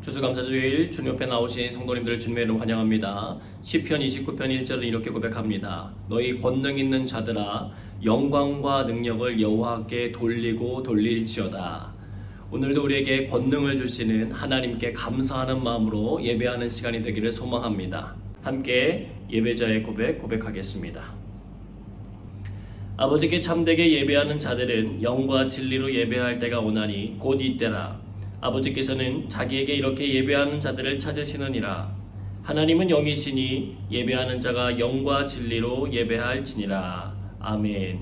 추수감사주일 주님 옆에 나오신 성도님들을 주님의 이름으로 환영합니다. 시편 29편 1절은 이렇게 고백합니다. 너희 권능 있는 자들아 영광과 능력을 여호와께 돌리고 돌릴지어다. 오늘도 우리에게 권능을 주시는 하나님께 감사하는 마음으로 예배하는 시간이 되기를 소망합니다. 함께 예배자의 고백하겠습니다. 아버지께 참되게 예배하는 자들은 영과 진리로 예배할 때가 오나니 곧 이때라. 아버지께서는 자기에게 이렇게 예배하는 자들을 찾으시느니라. 하나님은 영이시니 예배하는 자가 영과 진리로 예배할지니라. 아멘.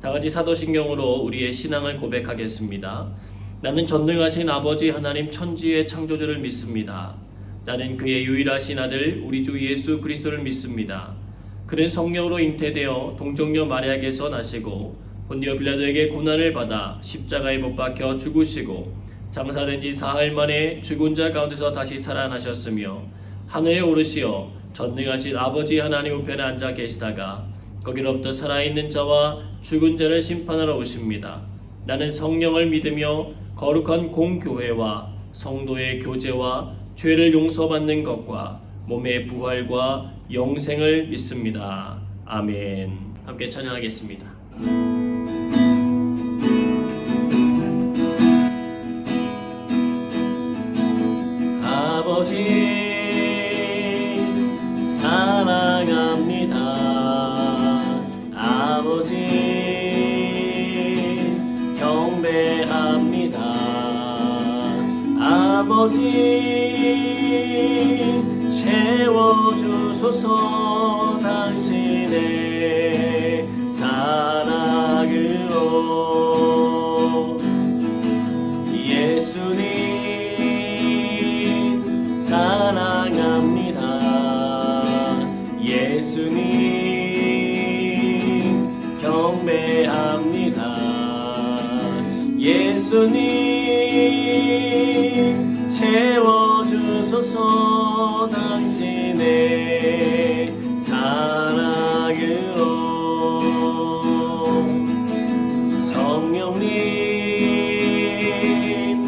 다같이 사도신경으로 우리의 신앙을 고백하겠습니다. 나는 전능하신 아버지 하나님 천지의 창조주를 믿습니다. 나는 그의 유일하신 아들 우리 주 예수 그리스도를 믿습니다. 그는 성령으로 잉태되어 동정녀 마리아에게서 나시고 본디오 빌라도에게 고난을 받아 십자가에 못 박혀 죽으시고 장사된 지 사흘 만에 죽은 자 가운데서 다시 살아나셨으며 하늘에 오르시어 전능하신 아버지 하나님 우편에 앉아 계시다가 거기로부터 살아있는 자와 죽은 자를 심판하러 오십니다. 나는 성령을 믿으며 거룩한 공교회와 성도의 교제와 죄를 용서받는 것과 몸의 부활과 영생을 믿습니다. 아멘. 함께 찬양하겠습니다. 아버지 사랑합니다. 아버지 경배합니다. 아버지 채워주소서 당신의 사랑으로. 예수님 사랑합니다. 예수님 경배합니다. 예수님 채워주소서 당신의 사랑으로. 성령님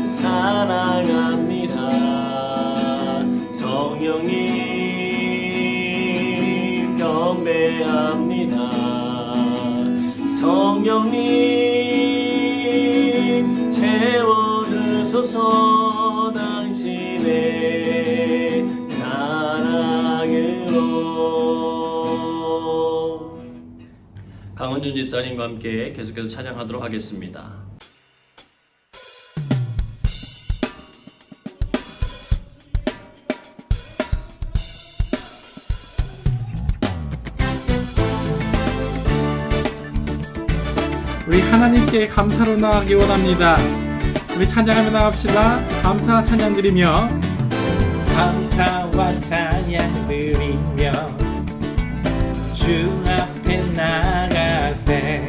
사랑합니다. 성령님 경배합니다. 성령님 채워주소서 당신의 사랑으로. 강원준 집사님과 함께 계속해서 찬양하도록 하겠습니다. 우리 하나님께 감사로 나아가기 원합니다. 우리 찬양하며 나갑시다. 감사 찬양 드리며 감사와 찬양 드리며 주 앞에 나가세.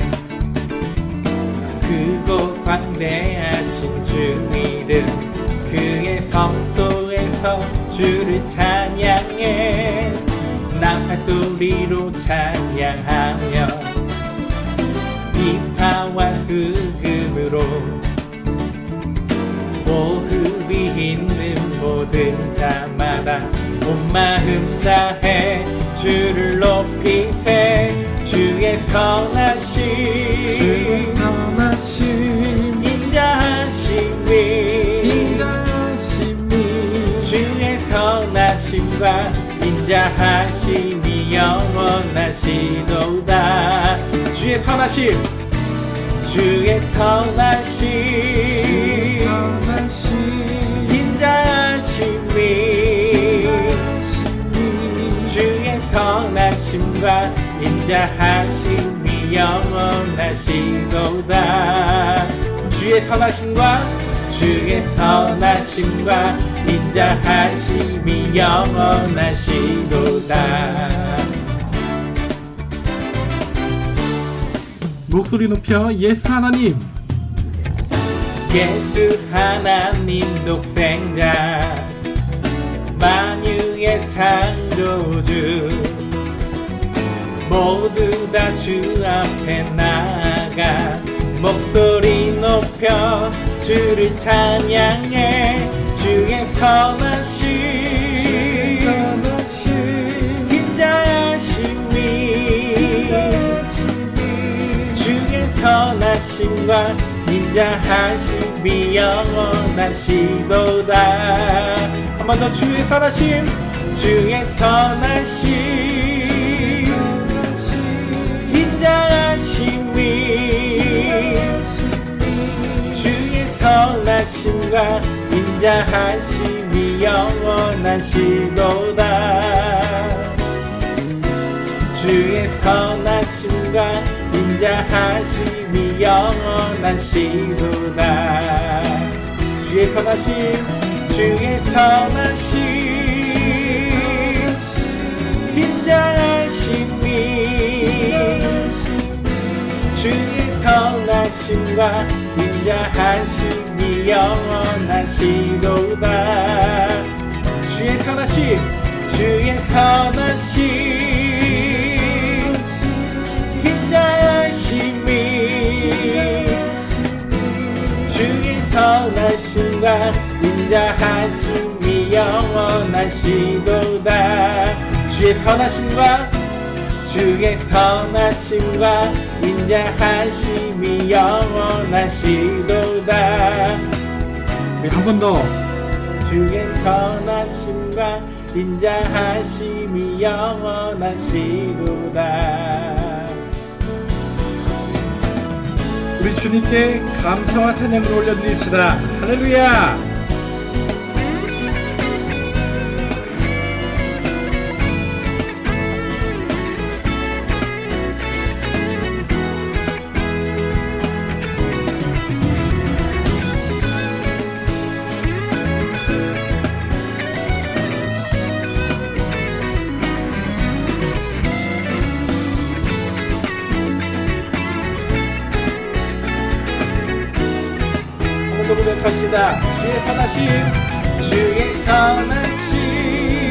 크고 광대하신 주 이름 그의 성소에서 주를 찬양해. 나팔소리로 찬양하며 비파와 수금으로 호흡이 있는 모든 자마다 온 마음 다해 주를 높이세. 주의 선하심 인자하심이 주의 선하심과 인자하심이 영원하시도다. 주의 선하심 주의 선하심 인자하심이 주의 선하심과 인자하심이 영원하시도다. 주의 선하심과 주의 선하심과 인자하심이 영원하시도다. 목소리 높여 예수 하나님. 예수 하나님 독생자 만유의 창조주 모두 다 주 앞에 나가 목소리 높여 주를 찬양해. 주의 선한 선하심과 인자하심이 영원하시도다. 한 번 더 주의 선하심, 주의 선하심, 인자하심이 주의 선하심과 인자하심이 영원하시도다. 주의 선하심과 인자하심이 영원하시도다. 주의 선하심, 주의 선하심, 인자하심이 주의 선하심과 인자하심이 영원하시도다. 주의 선하심, 주의 선하심, 인자하심이 주의 선하심과 인자하심이 영원하시도다. 주의 선하심과 주의 선하심과 인자하심이 영원하시도다. 우리 한 번 더. 주의 선하심과 인자하심이 영원하시도다. 우리 주님께 감사와 찬양을 올려드립시다. 할렐루야. 고백합시다. 주의 선하심, 주의 선하심,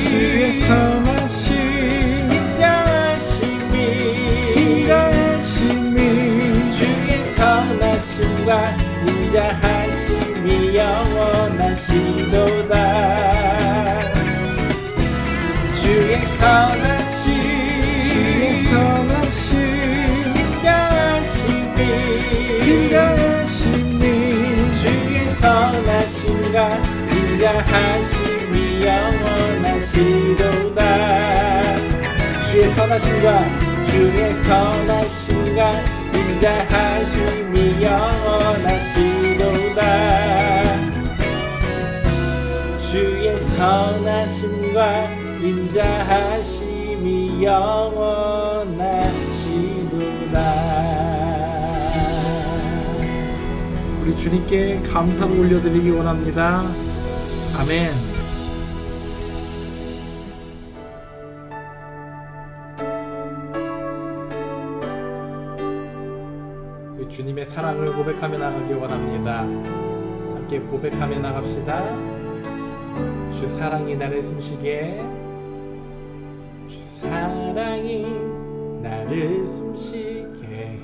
주의 선하심, 인자하심이 주의 선하심과 인자하심이 영원하시도다. 주의 선하심, 인자하심이 주의 선하심과 인자하심이 영원하시도다. 주의 선하심과 주의 선하심과 인자하심이 영원하시도다. 주의 선하심과 인자하심이 영원하시도다. 우리 주님께 감사를 올려드리기 원합니다. 아멘. 우리 주님의 사랑을 고백하며 나가기 원합니다. 함께 고백하며 나갑시다. 주 사랑이 나를 숨쉬게, 주 사랑이 나를 숨쉬게 해.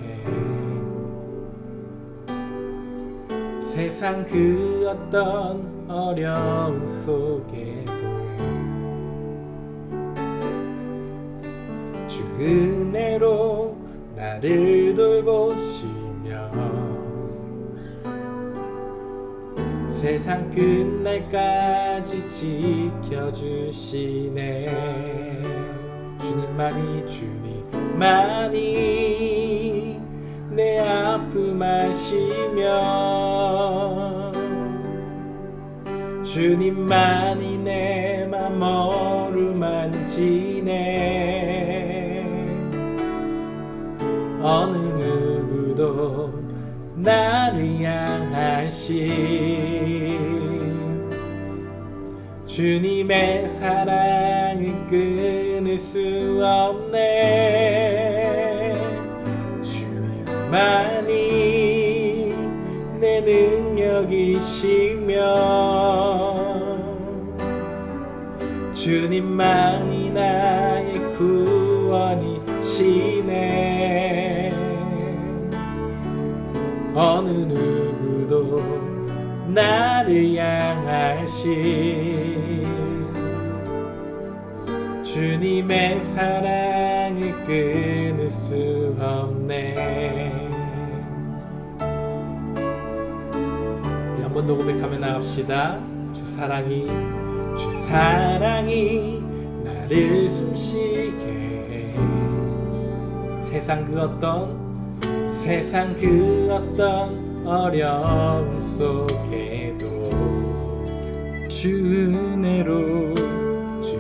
세상 그 어떤 어려움 속에도 주 은혜로 나를 돌보시며 세상 끝날까지 지켜주시네. 주님만이 내 아픔 아시며 주님만이 내 맘 어루만지네. 어느 누구도 나를 향하신 주님의 사랑을 끊을 수 없네. 주님만이 내 능력이시며 주님만이 나의 구원이시네. 어느 누구도 나를 향하신 주님의 사랑을 끊을 수 없네. 더 고백하며 나갑시다. 주 사랑이 나를 숨쉬게 해. 세상 그 어떤 어려움 속에도 주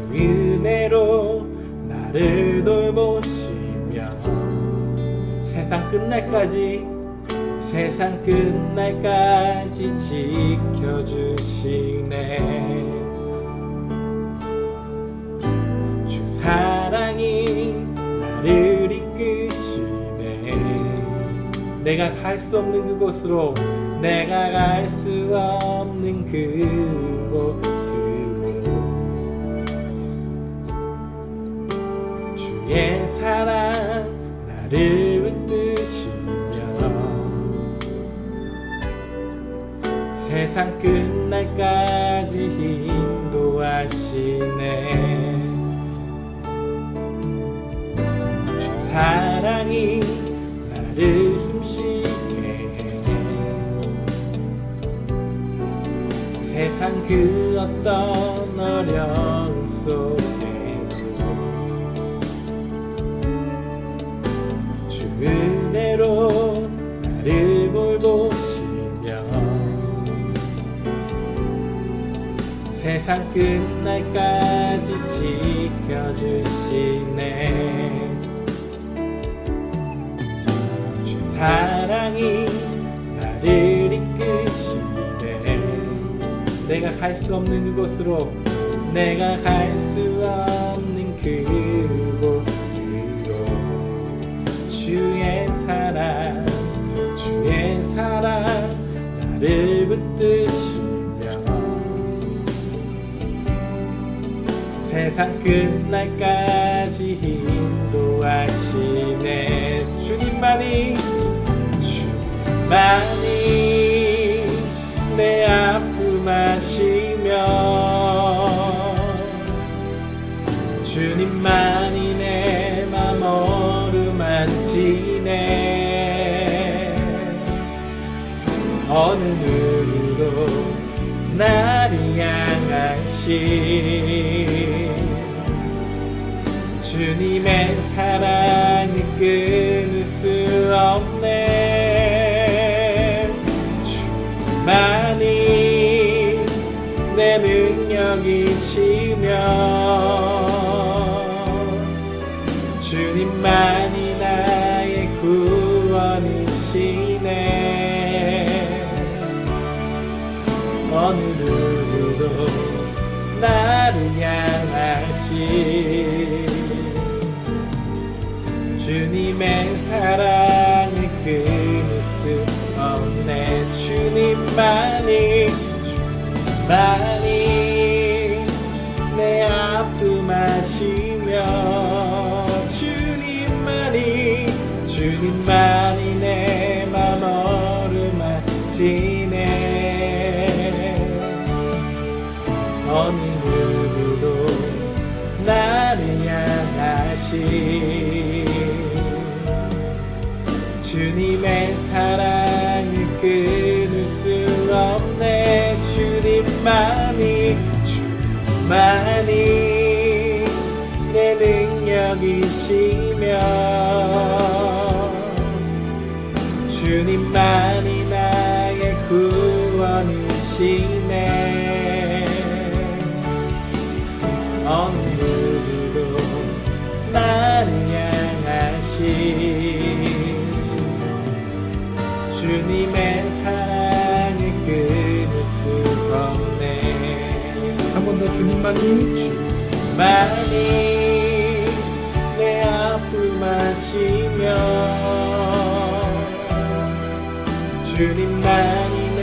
은혜로 나를 돌보시며 세상 끝날까지 지켜주시네. 주 사랑이 나를 이끄시네. 내가 갈 수 없는 그곳으로 주의 사랑 나를 붙드시며 세상 끝날까지 인도하시네. 주 사랑이 나를 숨쉬게 해. 세상 그 어떤 어려움 속에도 주 은혜로 나를 돌보시며 세상 끝날까지 지켜주시네. 주 사랑이 나를 이끄시네. 내가 갈 수 없는 그곳으로 주의 사랑 나를 붙드시며 세상 끝날까지 인도하시네. 주님만이 내 아픔 아시며 주님만이 내 맘 어루만지네. 어느 누구도 나를 향하신 주님의 사랑을 끊을 수 없네. 주만이 내 능력이시며 주님만이 나의 구원이시네. 어느 누구도 나를 향하신 주님의 사랑을 끊을 수 없네. 주님만이 내 아픔 아시며 주님만이 내 맘 어루만지네. 어느 누구도 나를 향하신 주님의 사랑을 끊을 수 없네. 주님만이 내 능력이시며 주님만이 나의 구원이시네. 어느 누구도 나를 향하신 주님의 사랑을 끊을 수 없네. 한 번 더 주님만이 내 아픔 아시며 주님만이 내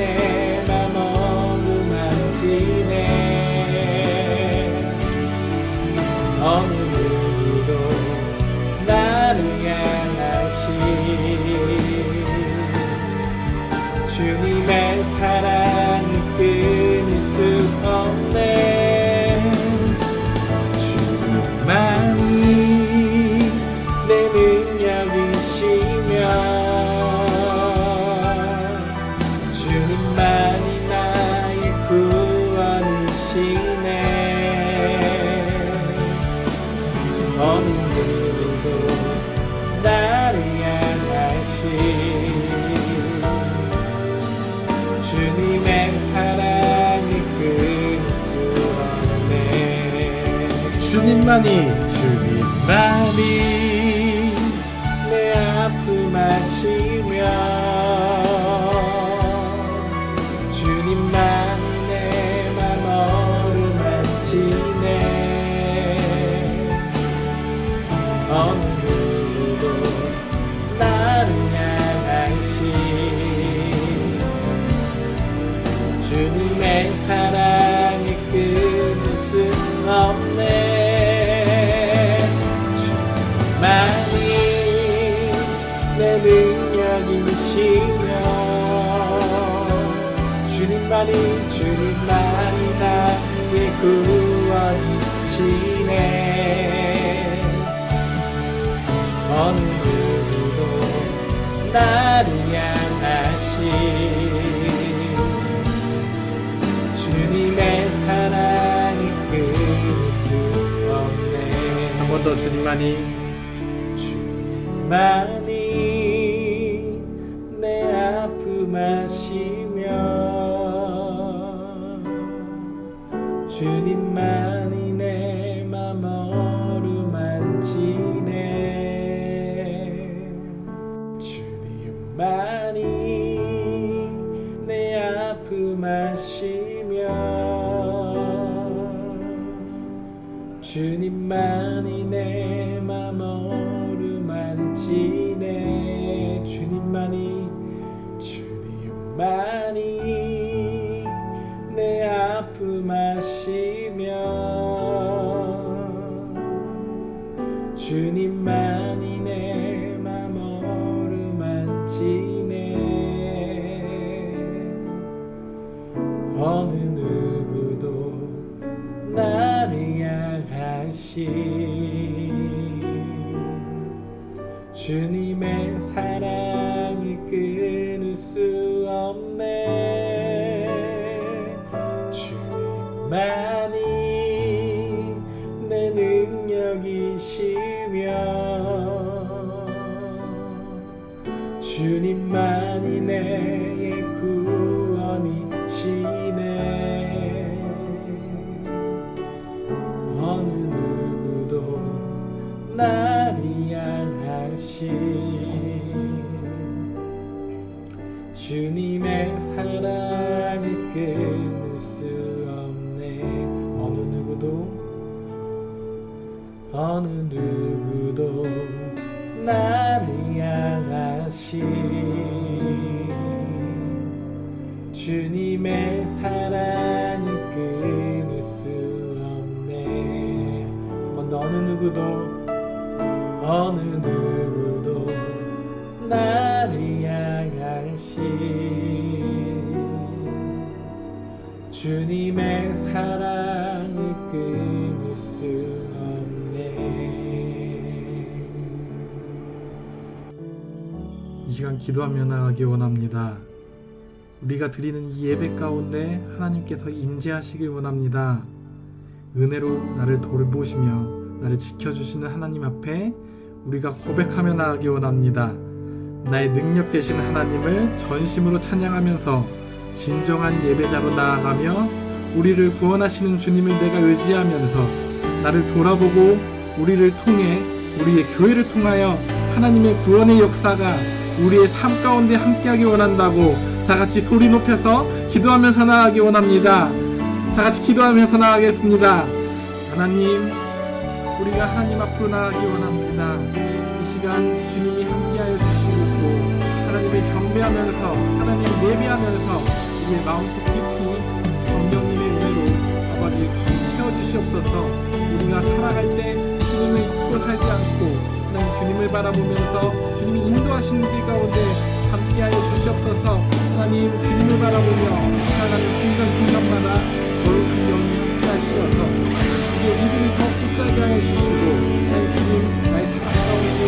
맘 어루만지네. 어느 누구도 나를 향하신 주님의 사랑을 끊을 수 없네. 주님만이 내 능력이시며 주님만이 나의 어느 누구도 나를 향하신 주님의 사랑이 끊을 수 없네. 주님만이 내 아픔 아시며 주님만이 내 맘 어루만지네. 어느 누구도 나를 향하신 주님의 사랑이 끊을 수 없네. 주님만이 내 능력이시며 주님만이 나의 구원이시네. 어느 누구도 나를 향하신 주님의 사랑이 끊을 수 없네. 한 번 더 주님만이 내 아픔 아시며 주님만이 내 맘 어루만지네. 주님만이 내 아픔 아시며 주님만이 내 맘 어루만지네. 주님만이 내 아픔 아시며 주님만이 내 맘 어루만지네. 어느 누구도 나를 향하신 주님의 사랑이 끊을 수 없네. 주님만이 내 능력이시며 주님만이 내 구원이시네. 어느 누구도 나를 향하신 주님의 사랑이 끊을 수 없네. 어느 누구도 나를 향하신 주님의 사랑이 끊을 수 없네. 한 번 더 어느 누구도 나를 향하신 주님의 사랑이 끊을 수 없네. 이 시간 기도하며 나가기 원합니다. 우리가 드리는 이 예배 가운데 하나님께서 임재하시길 원합니다. 은혜로 나를 돌보시며 나를 지켜주시는 하나님 앞에 우리가 고백하며 나가기 원합니다. 나의 능력 되신 하나님을 전심으로 찬양하면서 진정한 예배자로 나아가며 우리를 구원하시는 주님을 내가 의지하면서 나를 돌아보고 우리를 통해 우리의 교회를 통하여 하나님의 구원의 역사가 우리의 삶 가운데 함께하기 원한다고 다같이 소리 높여서 기도하면서 나아가기 원합니다. 다같이 기도하면서 나아가겠습니다. 하나님, 우리가 하나님 앞으로 나아가기 원합니다. 이 시간 주님이 함께하여 주시고 하나님을 경배하면서 하나님을 예배하면서 우리의 마음속 깊이 성령님의 은혜로 아버지 채워주시옵소서. 우리가 살아갈 때 주님을 잊고 살지 않고 하나님 주님을 바라보면서 주님이 인도하시는 길 가운데 함께하여 주시옵소서. 하나님 주님을 바라보며 살아가는 순간순간마다 거룩한 영이 함께하시어서 우리의 믿음이 더 굳세게 하여 주시고 하나님 주님 나의 삶 가운데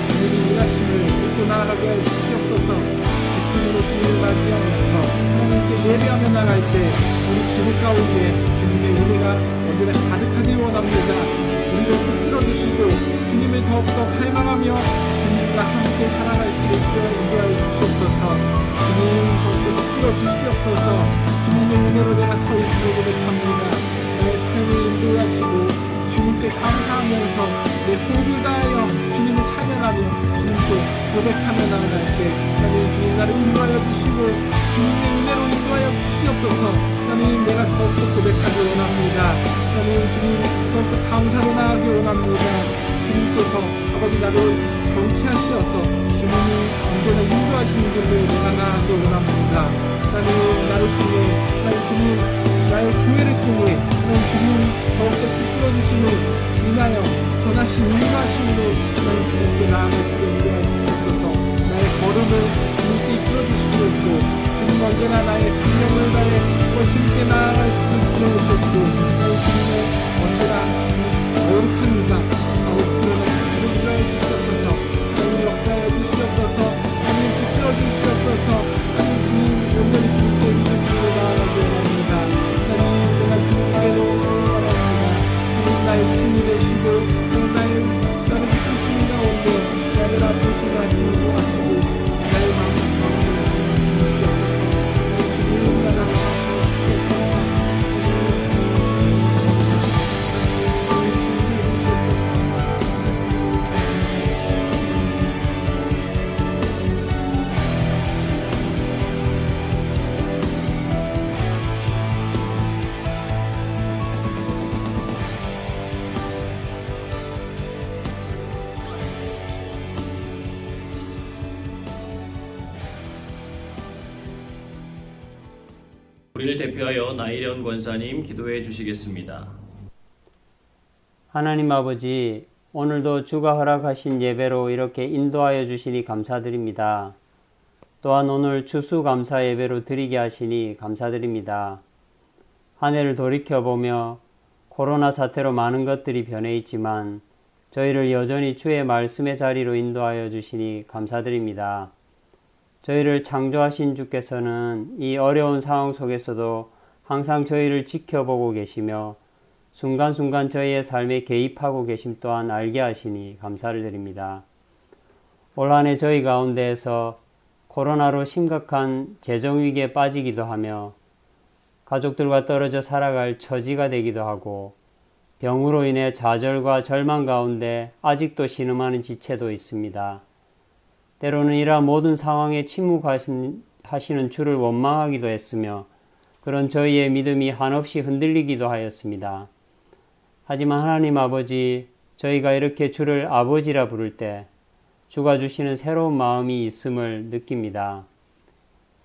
주님이 일하심을 믿고 나아가게 하여 주시옵소서. 기쁨으로 주님을 맞이하면서 하나님께 예배하며 나갈 때 우리 기도 가운데 주님의 은혜 주시옵소서. 주님의 은혜로 내가 서 있음을 고백합니다. 나의 삶을 인도하시고 주님께 감사하면서 내 호흡을 다하여 주님을 찬양하며 주님께 고백하며 나아갈 때 하나님 주님 나를 인도하여 주시고 주님의 은혜로 인도하여 주시옵소서. 하나님 내가 더욱더 고백하기 원합니다. 하나님 주님 더욱더 감사로 나아가기 원합니다. 주님께서 아버지 나를 경쾌 하시어서 주님이 언제나 인도하시는 길로 내가 나아가기 원합니다. 하나님 나를 통해 하나님 주님 나의 교회를 통해 하나님 주님 더욱더 이끌어주시는 인하여 선하신 인도하심으로 하나님 주님께 나아갈 때 인도하여 주시옵소서. 나의 걸음을 주님께 이끌어주시고 있고 주님 언제나 나의 생명을 다해 주님께 나아갈 수 있도록 해주셨고 하나님 주님의 언제나 거룩합니다. 아버지로 나를 인도하여 주시옵소서. 하나님 역사하여 주시옵소서. 하나님 이끌어 주시옵소서. 하나님 주님 온전히 주님께 믿음으로 나아가기 원합니다. 하나님 내가 주님께로 원합니다. 하나님 나의 힘이 되시고 나를 이끄시는 가운데 나를 아프시고 하시고 나의 마음을 주시옵소서. 주님 나라 우리를 대표하여 나일현 권사님 기도해 주시겠습니다. 하나님 아버지, 오늘도 주가 허락하신 예배로 이렇게 인도하여 주시니 감사드립니다. 또한 오늘 추수감사 예배로 드리게 하시니 감사드립니다. 한 해를 돌이켜보며 코로나 사태로 많은 것들이 변해 있지만 저희를 여전히 주의 말씀의 자리로 인도하여 주시니 감사드립니다. 저희를 창조하신 주께서는 이 어려운 상황 속에서도 항상 저희를 지켜보고 계시며 순간순간 저희의 삶에 개입하고 계심 또한 알게 하시니 감사를 드립니다. 올 한 해 저희 가운데에서 코로나로 심각한 재정위기에 빠지기도 하며 가족들과 떨어져 살아갈 처지가 되기도 하고 병으로 인해 좌절과 절망 가운데 아직도 신음하는 지체도 있습니다. 때로는 이러한 모든 상황에 침묵하시는 주를 원망하기도 했으며 그런 저희의 믿음이 한없이 흔들리기도 하였습니다. 하지만 하나님 아버지, 저희가 이렇게 주를 아버지라 부를 때 주가 주시는 새로운 마음이 있음을 느낍니다.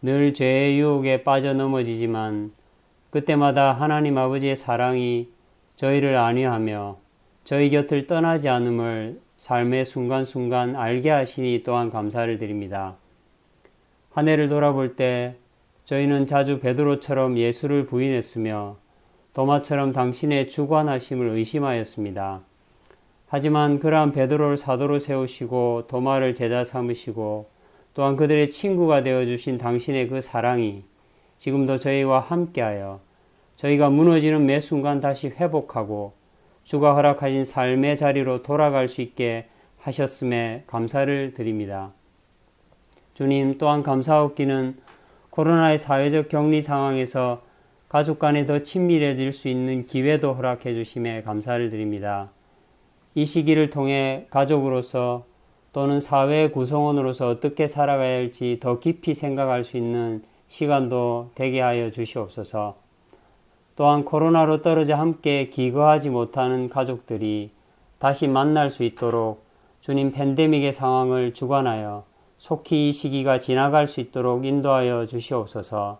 늘 죄의 유혹에 빠져 넘어지지만 그때마다 하나님 아버지의 사랑이 저희를 안위하며 저희 곁을 떠나지 않음을 삶의 순간순간 알게 하시니 또한 감사를 드립니다. 한 해를 돌아볼 때 저희는 자주 베드로처럼 예수를 부인했으며 도마처럼 당신의 주관하심을 의심하였습니다. 하지만 그러한 베드로를 사도로 세우시고 도마를 제자 삼으시고 또한 그들의 친구가 되어주신 당신의 그 사랑이 지금도 저희와 함께하여 저희가 무너지는 매 순간 다시 회복하고 주가 허락하신 삶의 자리로 돌아갈 수 있게 하셨음에 감사를 드립니다. 주님, 또한 감사하옵기는 코로나의 사회적 격리 상황에서 가족 간에 더 친밀해질 수 있는 기회도 허락해 주심에 감사를 드립니다. 이 시기를 통해 가족으로서 또는 사회 구성원으로서 어떻게 살아가야 할지 더 깊이 생각할 수 있는 시간도 되게 하여 주시옵소서. 또한 코로나로 떨어져 함께 기거하지 못하는 가족들이 다시 만날 수 있도록 주님 팬데믹의 상황을 주관하여 속히 이 시기가 지나갈 수 있도록 인도하여 주시옵소서.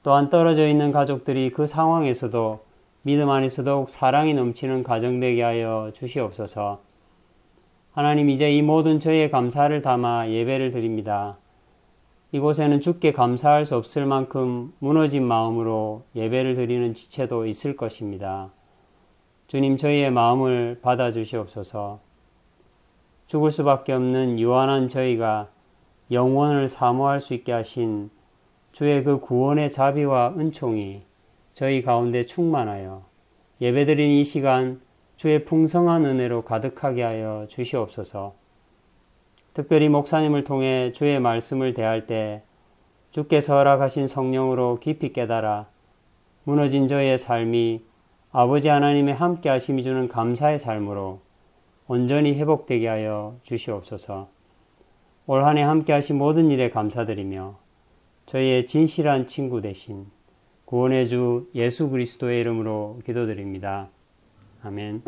또한 떨어져 있는 가족들이 그 상황에서도 믿음 안에서 더욱 사랑이 넘치는 가정 되게 하여 주시옵소서. 하나님, 이제 이 모든 저희의 감사를 담아 예배를 드립니다. 이곳에는 주께 감사할 수 없을 만큼 무너진 마음으로 예배를 드리는 지체도 있을 것입니다. 주님, 저희의 마음을 받아주시옵소서. 죽을 수밖에 없는 유한한 저희가 영원을 사모할 수 있게 하신 주의 그 구원의 자비와 은총이 저희 가운데 충만하여 예배드린 이 시간 주의 풍성한 은혜로 가득하게 하여 주시옵소서. 특별히 목사님을 통해 주의 말씀을 대할 때 주께서 허락하신 성령으로 깊이 깨달아 무너진 저의 삶이 아버지 하나님의 함께 하심이 주는 감사의 삶으로 온전히 회복되게 하여 주시옵소서. 올 한 해 함께 하신 모든 일에 감사드리며 저희의 진실한 친구 되신 구원의 주 예수 그리스도의 이름으로 기도드립니다. 아멘.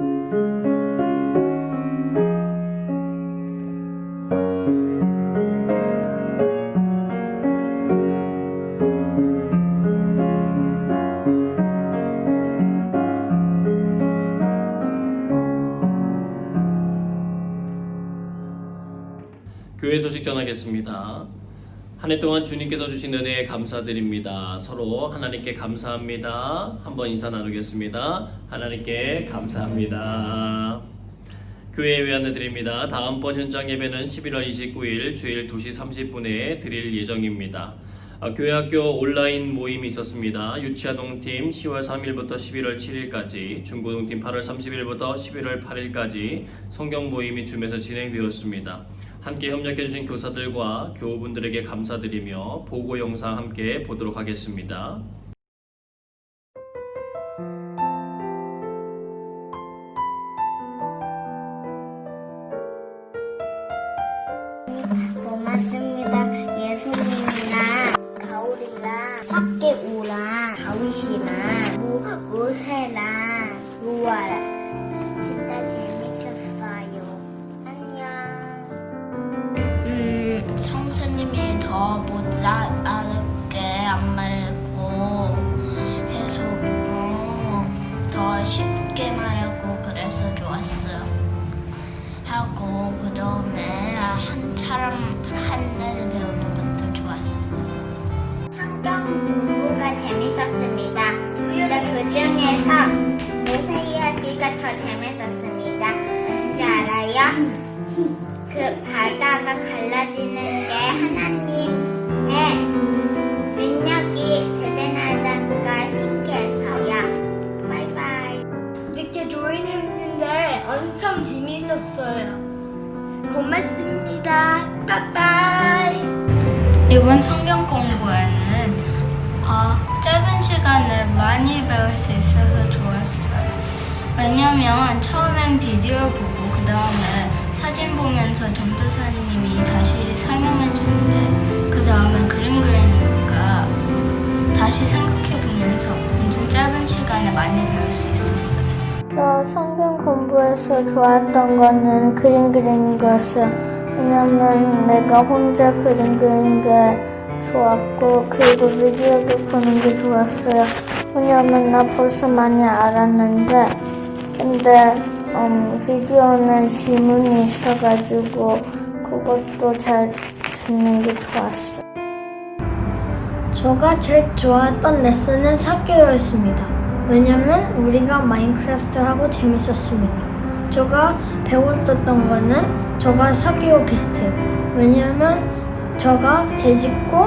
교회 소식 전하겠습니다. 한 해 동안 주님께서 주신 은혜에 감사드립니다. 서로 하나님께 감사합니다. 한번 인사 나누겠습니다. 하나님께 감사합니다. 교회 예배 안내드립니다. 다음번 현장 예배는 11월 29일 주일 2시 30분에 드릴 예정입니다. 교회학교 온라인 모임이 있었습니다. 유치아동팀 10월 3일부터 11월 7일까지, 중고등팀 8월 30일부터 11월 8일까지 성경 모임이 줌에서 진행되었습니다. 함께 협력해주신 교사들과 교우분들에게 감사드리며 보고 영상 함께 보도록 하겠습니다. 고맙습니다. 예수님이랑 가오리랑 밖에 오랑 다윗이랑 모세랑 노아랑 진짜 재밌었어요. 안녕. 성수님이 더 못 알아듣게 안 말고 계속 더 쉽게 말하고 그래서 좋았어요. 하고 그 다음에 한 사람 한날 배우는 것도 좋았어요. 성경 공부가 재밌었습니다. 근데 그 중에서 모세 이야기가 더 재밌었습니다. 왠지 알아요? 그 바다가 갈라지는 게 하나님의 능력이 대단하다는 걸 신기해서요. 바이바이. 늦게 조인했는데 엄청 재밌었어요. 고맙습니다. 빠빠이. 이번 성경 공부에는 짧은 시간에 많이 배울 수 있어서 좋았어요. 왜냐면 처음엔 비디오 보고 그 다음에 사진 보면서 전도사님이 다시 설명해 주는데 그 다음에 그림 그리니까 다시 생각해 보면서 엄청 짧은 시간에 많이 배울 수 있었어요. 저 성경 공부에서 좋았던 거는 그림 그리는 거였어요. 왜냐면 내가 혼자 그림 그리는 게 좋았고, 그리고 비디오도 보는 게 좋았어요. 왜냐면 나 벌써 많이 알았는데, 근데 비디오는 지문이 있어가지고 그것도 잘 듣는 게 좋았어요. 제가 제일 좋아했던 레슨은 사교였습니다. 왜냐면 우리가 마인크래프트하고 재밌었습니다. 제가 배웠던 거는 제가 사교 비슷해요. 왜냐면 제가 죄짓고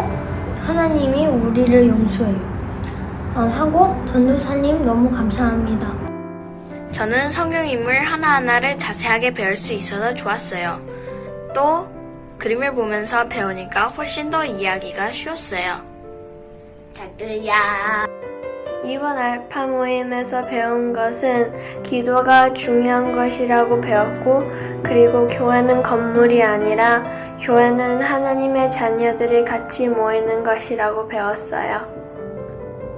하나님이 우리를 용서해요. 하고 전도사님 너무 감사합니다. 저는 성경 인물 하나하나를 자세하게 배울 수 있어서 좋았어요. 또 그림을 보면서 배우니까 훨씬 더 이해하기가 쉬웠어요. 자두야. 이번 알파 모임에서 배운 것은 기도가 중요한 것이라고 배웠고, 그리고 교회는 건물이 아니라 교회는 하나님의 자녀들이 같이 모이는 것이라고 배웠어요.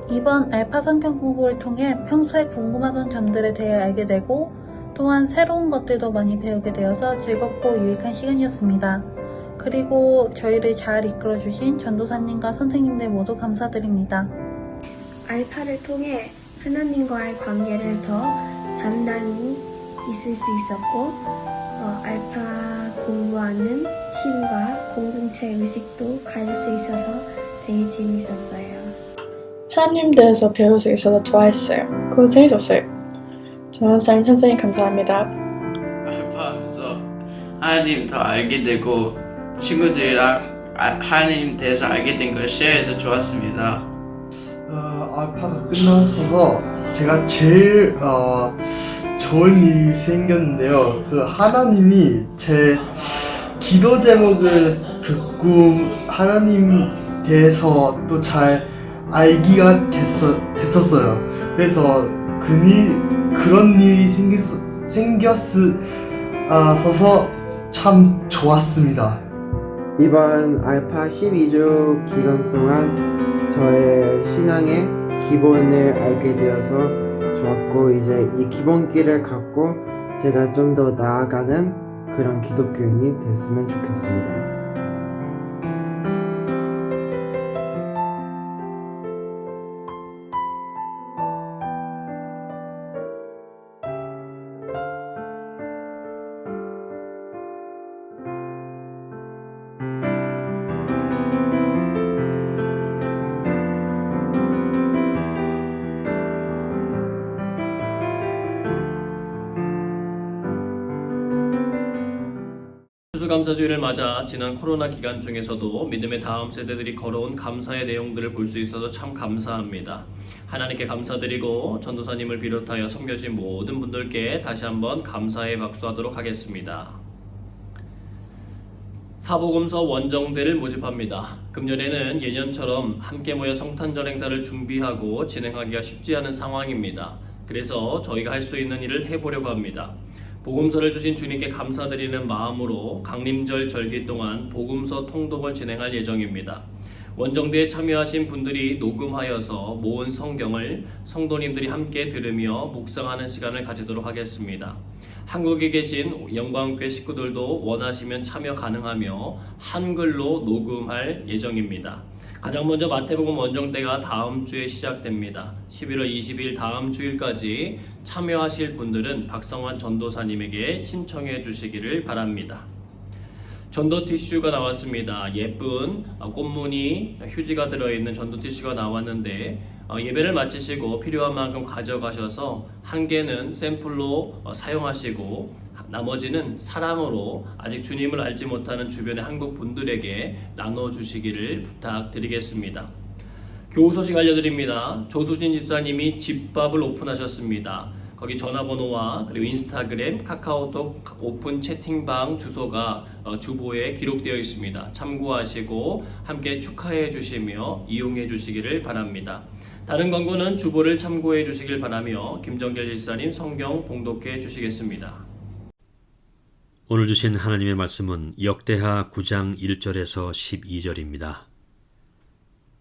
이번 알파 성경 공부를 통해 평소에 궁금하던 점들에 대해 알게 되고, 또한 새로운 것들도 많이 배우게 되어서 즐겁고 유익한 시간이었습니다. 그리고 저희를 잘 이끌어주신 전도사님과 선생님들 모두 감사드립니다. 알파를 통해 하나님과의 관계를 더 단단히 있을 수 있었고, 알파 공부하는 팀과 공동체 의식도 가질 수 있어서 되게 재밌었어요. 하나님 대해서 배울 수 있어서 좋아했어요. 그거 재밌었어요. 전도사님 선생님 감사합니다. 알파하면서 하나님 더 알게 되고 친구들이랑 하나님 대해서 알게 된 걸 쉐어해서 좋았습니다. 알파가 끝나서 제가 제일 좋은 일이 생겼는데요. 그 하나님이 제 기도 제목을 듣고 하나님 대해서 또 잘 알기가 됐었어요. 그래서 그런 일이 생겼어서 참 좋았습니다. 이번 알파 12주 기간 동안 저의 신앙의 기본을 알게 되어서 좋았고, 이제 이 기본기를 갖고 제가 좀 더 나아가는 그런 기독교인이 됐으면 좋겠습니다. 추수감사주일을 맞아 지난 코로나 기간 중에서도 믿음의 다음 세대들이 걸어온 감사의 내용들을 볼 수 있어서 참 감사합니다. 하나님께 감사드리고 전도사님을 비롯하여 섬겨주신 모든 분들께 다시 한번 감사의 박수하도록 하겠습니다. 사복음서 원정대를 모집합니다. 금년에는 예년처럼 함께 모여 성탄절 행사를 준비하고 진행하기가 쉽지 않은 상황입니다. 그래서 저희가 할 수 있는 일을 해보려고 합니다. 복음서를 주신 주님께 감사드리는 마음으로 강림절 절기 동안 복음서 통독을 진행할 예정입니다. 원정대에 참여하신 분들이 녹음하여서 모은 성경을 성도님들이 함께 들으며 묵상하는 시간을 가지도록 하겠습니다. 한국에 계신 영광교회 식구들도 원하시면 참여 가능하며 한글로 녹음할 예정입니다. 가장 먼저 마태복음 원정대가 다음 주에 시작됩니다. 11월 20일 다음 주일까지 참여하실 분들은 박성환 전도사님에게 신청해 주시기를 바랍니다. 전도 티슈가 나왔습니다. 예쁜 꽃무늬 휴지가 들어있는 전도 티슈가 나왔는데 예배를 마치시고 필요한 만큼 가져가셔서 한 개는 샘플로 사용하시고 나머지는 사랑으로 아직 주님을 알지 못하는 주변의 한국 분들에게 나눠주시기를 부탁드리겠습니다. 교우 소식 알려드립니다. 조수진 집사님이 집밥을 오픈하셨습니다. 거기 전화번호와 그리고 인스타그램, 카카오톡 오픈 채팅방 주소가 주보에 기록되어 있습니다. 참고하시고 함께 축하해 주시며 이용해 주시기를 바랍니다. 다른 광고는 주보를 참고해 주시길 바라며 김정길 집사님 성경 봉독해 주시겠습니다. 오늘 주신 하나님의 말씀은 역대하 9장 1절에서 12절입니다.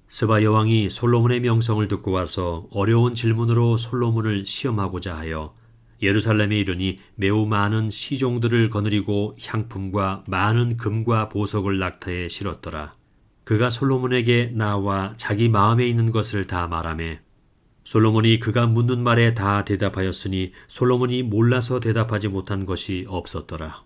스바 여왕이 솔로몬의 명성을 듣고 와서 어려운 질문으로 솔로몬을 시험하고자 하여 예루살렘에 이르니 매우 많은 시종들을 거느리고 향품과 많은 금과 보석을 낙타에 실었더라. 그가 솔로몬에게 나와 자기 마음에 있는 것을 다 말하매 솔로몬이 그가 묻는 말에 다 대답하였으니 솔로몬이 몰라서 대답하지 못한 것이 없었더라.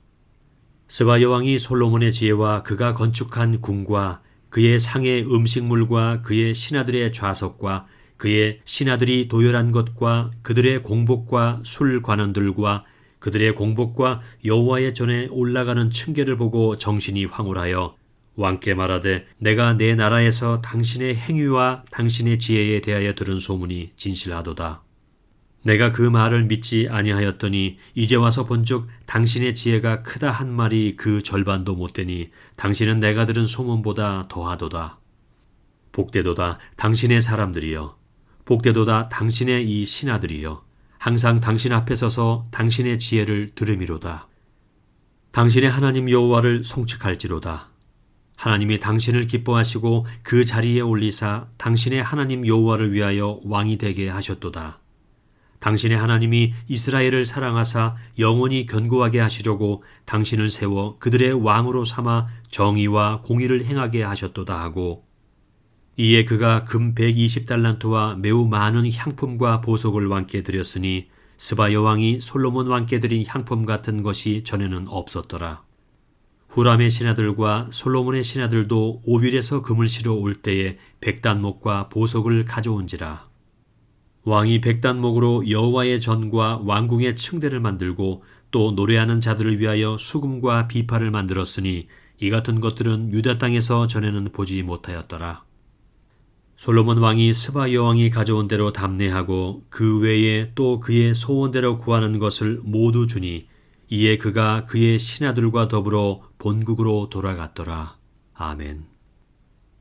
스바 여왕이 솔로몬의 지혜와 그가 건축한 궁과 그의 상의 음식물과 그의 신하들의 좌석과 그의 신하들이 도열한 것과 그들의 공복과 술 관원들과 그들의 공복과 여호와의 전에 올라가는 층계를 보고 정신이 황홀하여 왕께 말하되 내가 내 나라에서 당신의 행위와 당신의 지혜에 대하여 들은 소문이 진실하도다. 내가 그 말을 믿지 아니하였더니 이제 와서 본즉 당신의 지혜가 크다 한 말이 그 절반도 못되니 당신은 내가 들은 소문보다 더하도다. 복되도다 당신의 사람들이여, 복되도다 당신의 이 신하들이여, 항상 당신 앞에 서서 당신의 지혜를 들음이로다. 당신의 하나님 여호와를 송축할지로다. 하나님이 당신을 기뻐하시고 그 자리에 올리사 당신의 하나님 여호와를 위하여 왕이 되게 하셨도다. 당신의 하나님이 이스라엘을 사랑하사 영원히 견고하게 하시려고 당신을 세워 그들의 왕으로 삼아 정의와 공의를 행하게 하셨도다 하고, 이에 그가 금 120달란트와 매우 많은 향품과 보석을 왕께 드렸으니 스바 여왕이 솔로몬 왕께 드린 향품 같은 것이 전에는 없었더라. 후람의 신하들과 솔로몬의 신하들도 오빌에서 금을 실어 올 때에 백단목과 보석을 가져온지라. 왕이 백단목으로 여호와의 전과 왕궁의 층대를 만들고 또 노래하는 자들을 위하여 수금과 비파를 만들었으니 이 같은 것들은 유다 땅에서 전에는 보지 못하였더라. 솔로몬 왕이 스바 여왕이 가져온 대로 담례하고 그 외에 또 그의 소원대로 구하는 것을 모두 주니 이에 그가 그의 신하들과 더불어 본국으로 돌아갔더라. 아멘.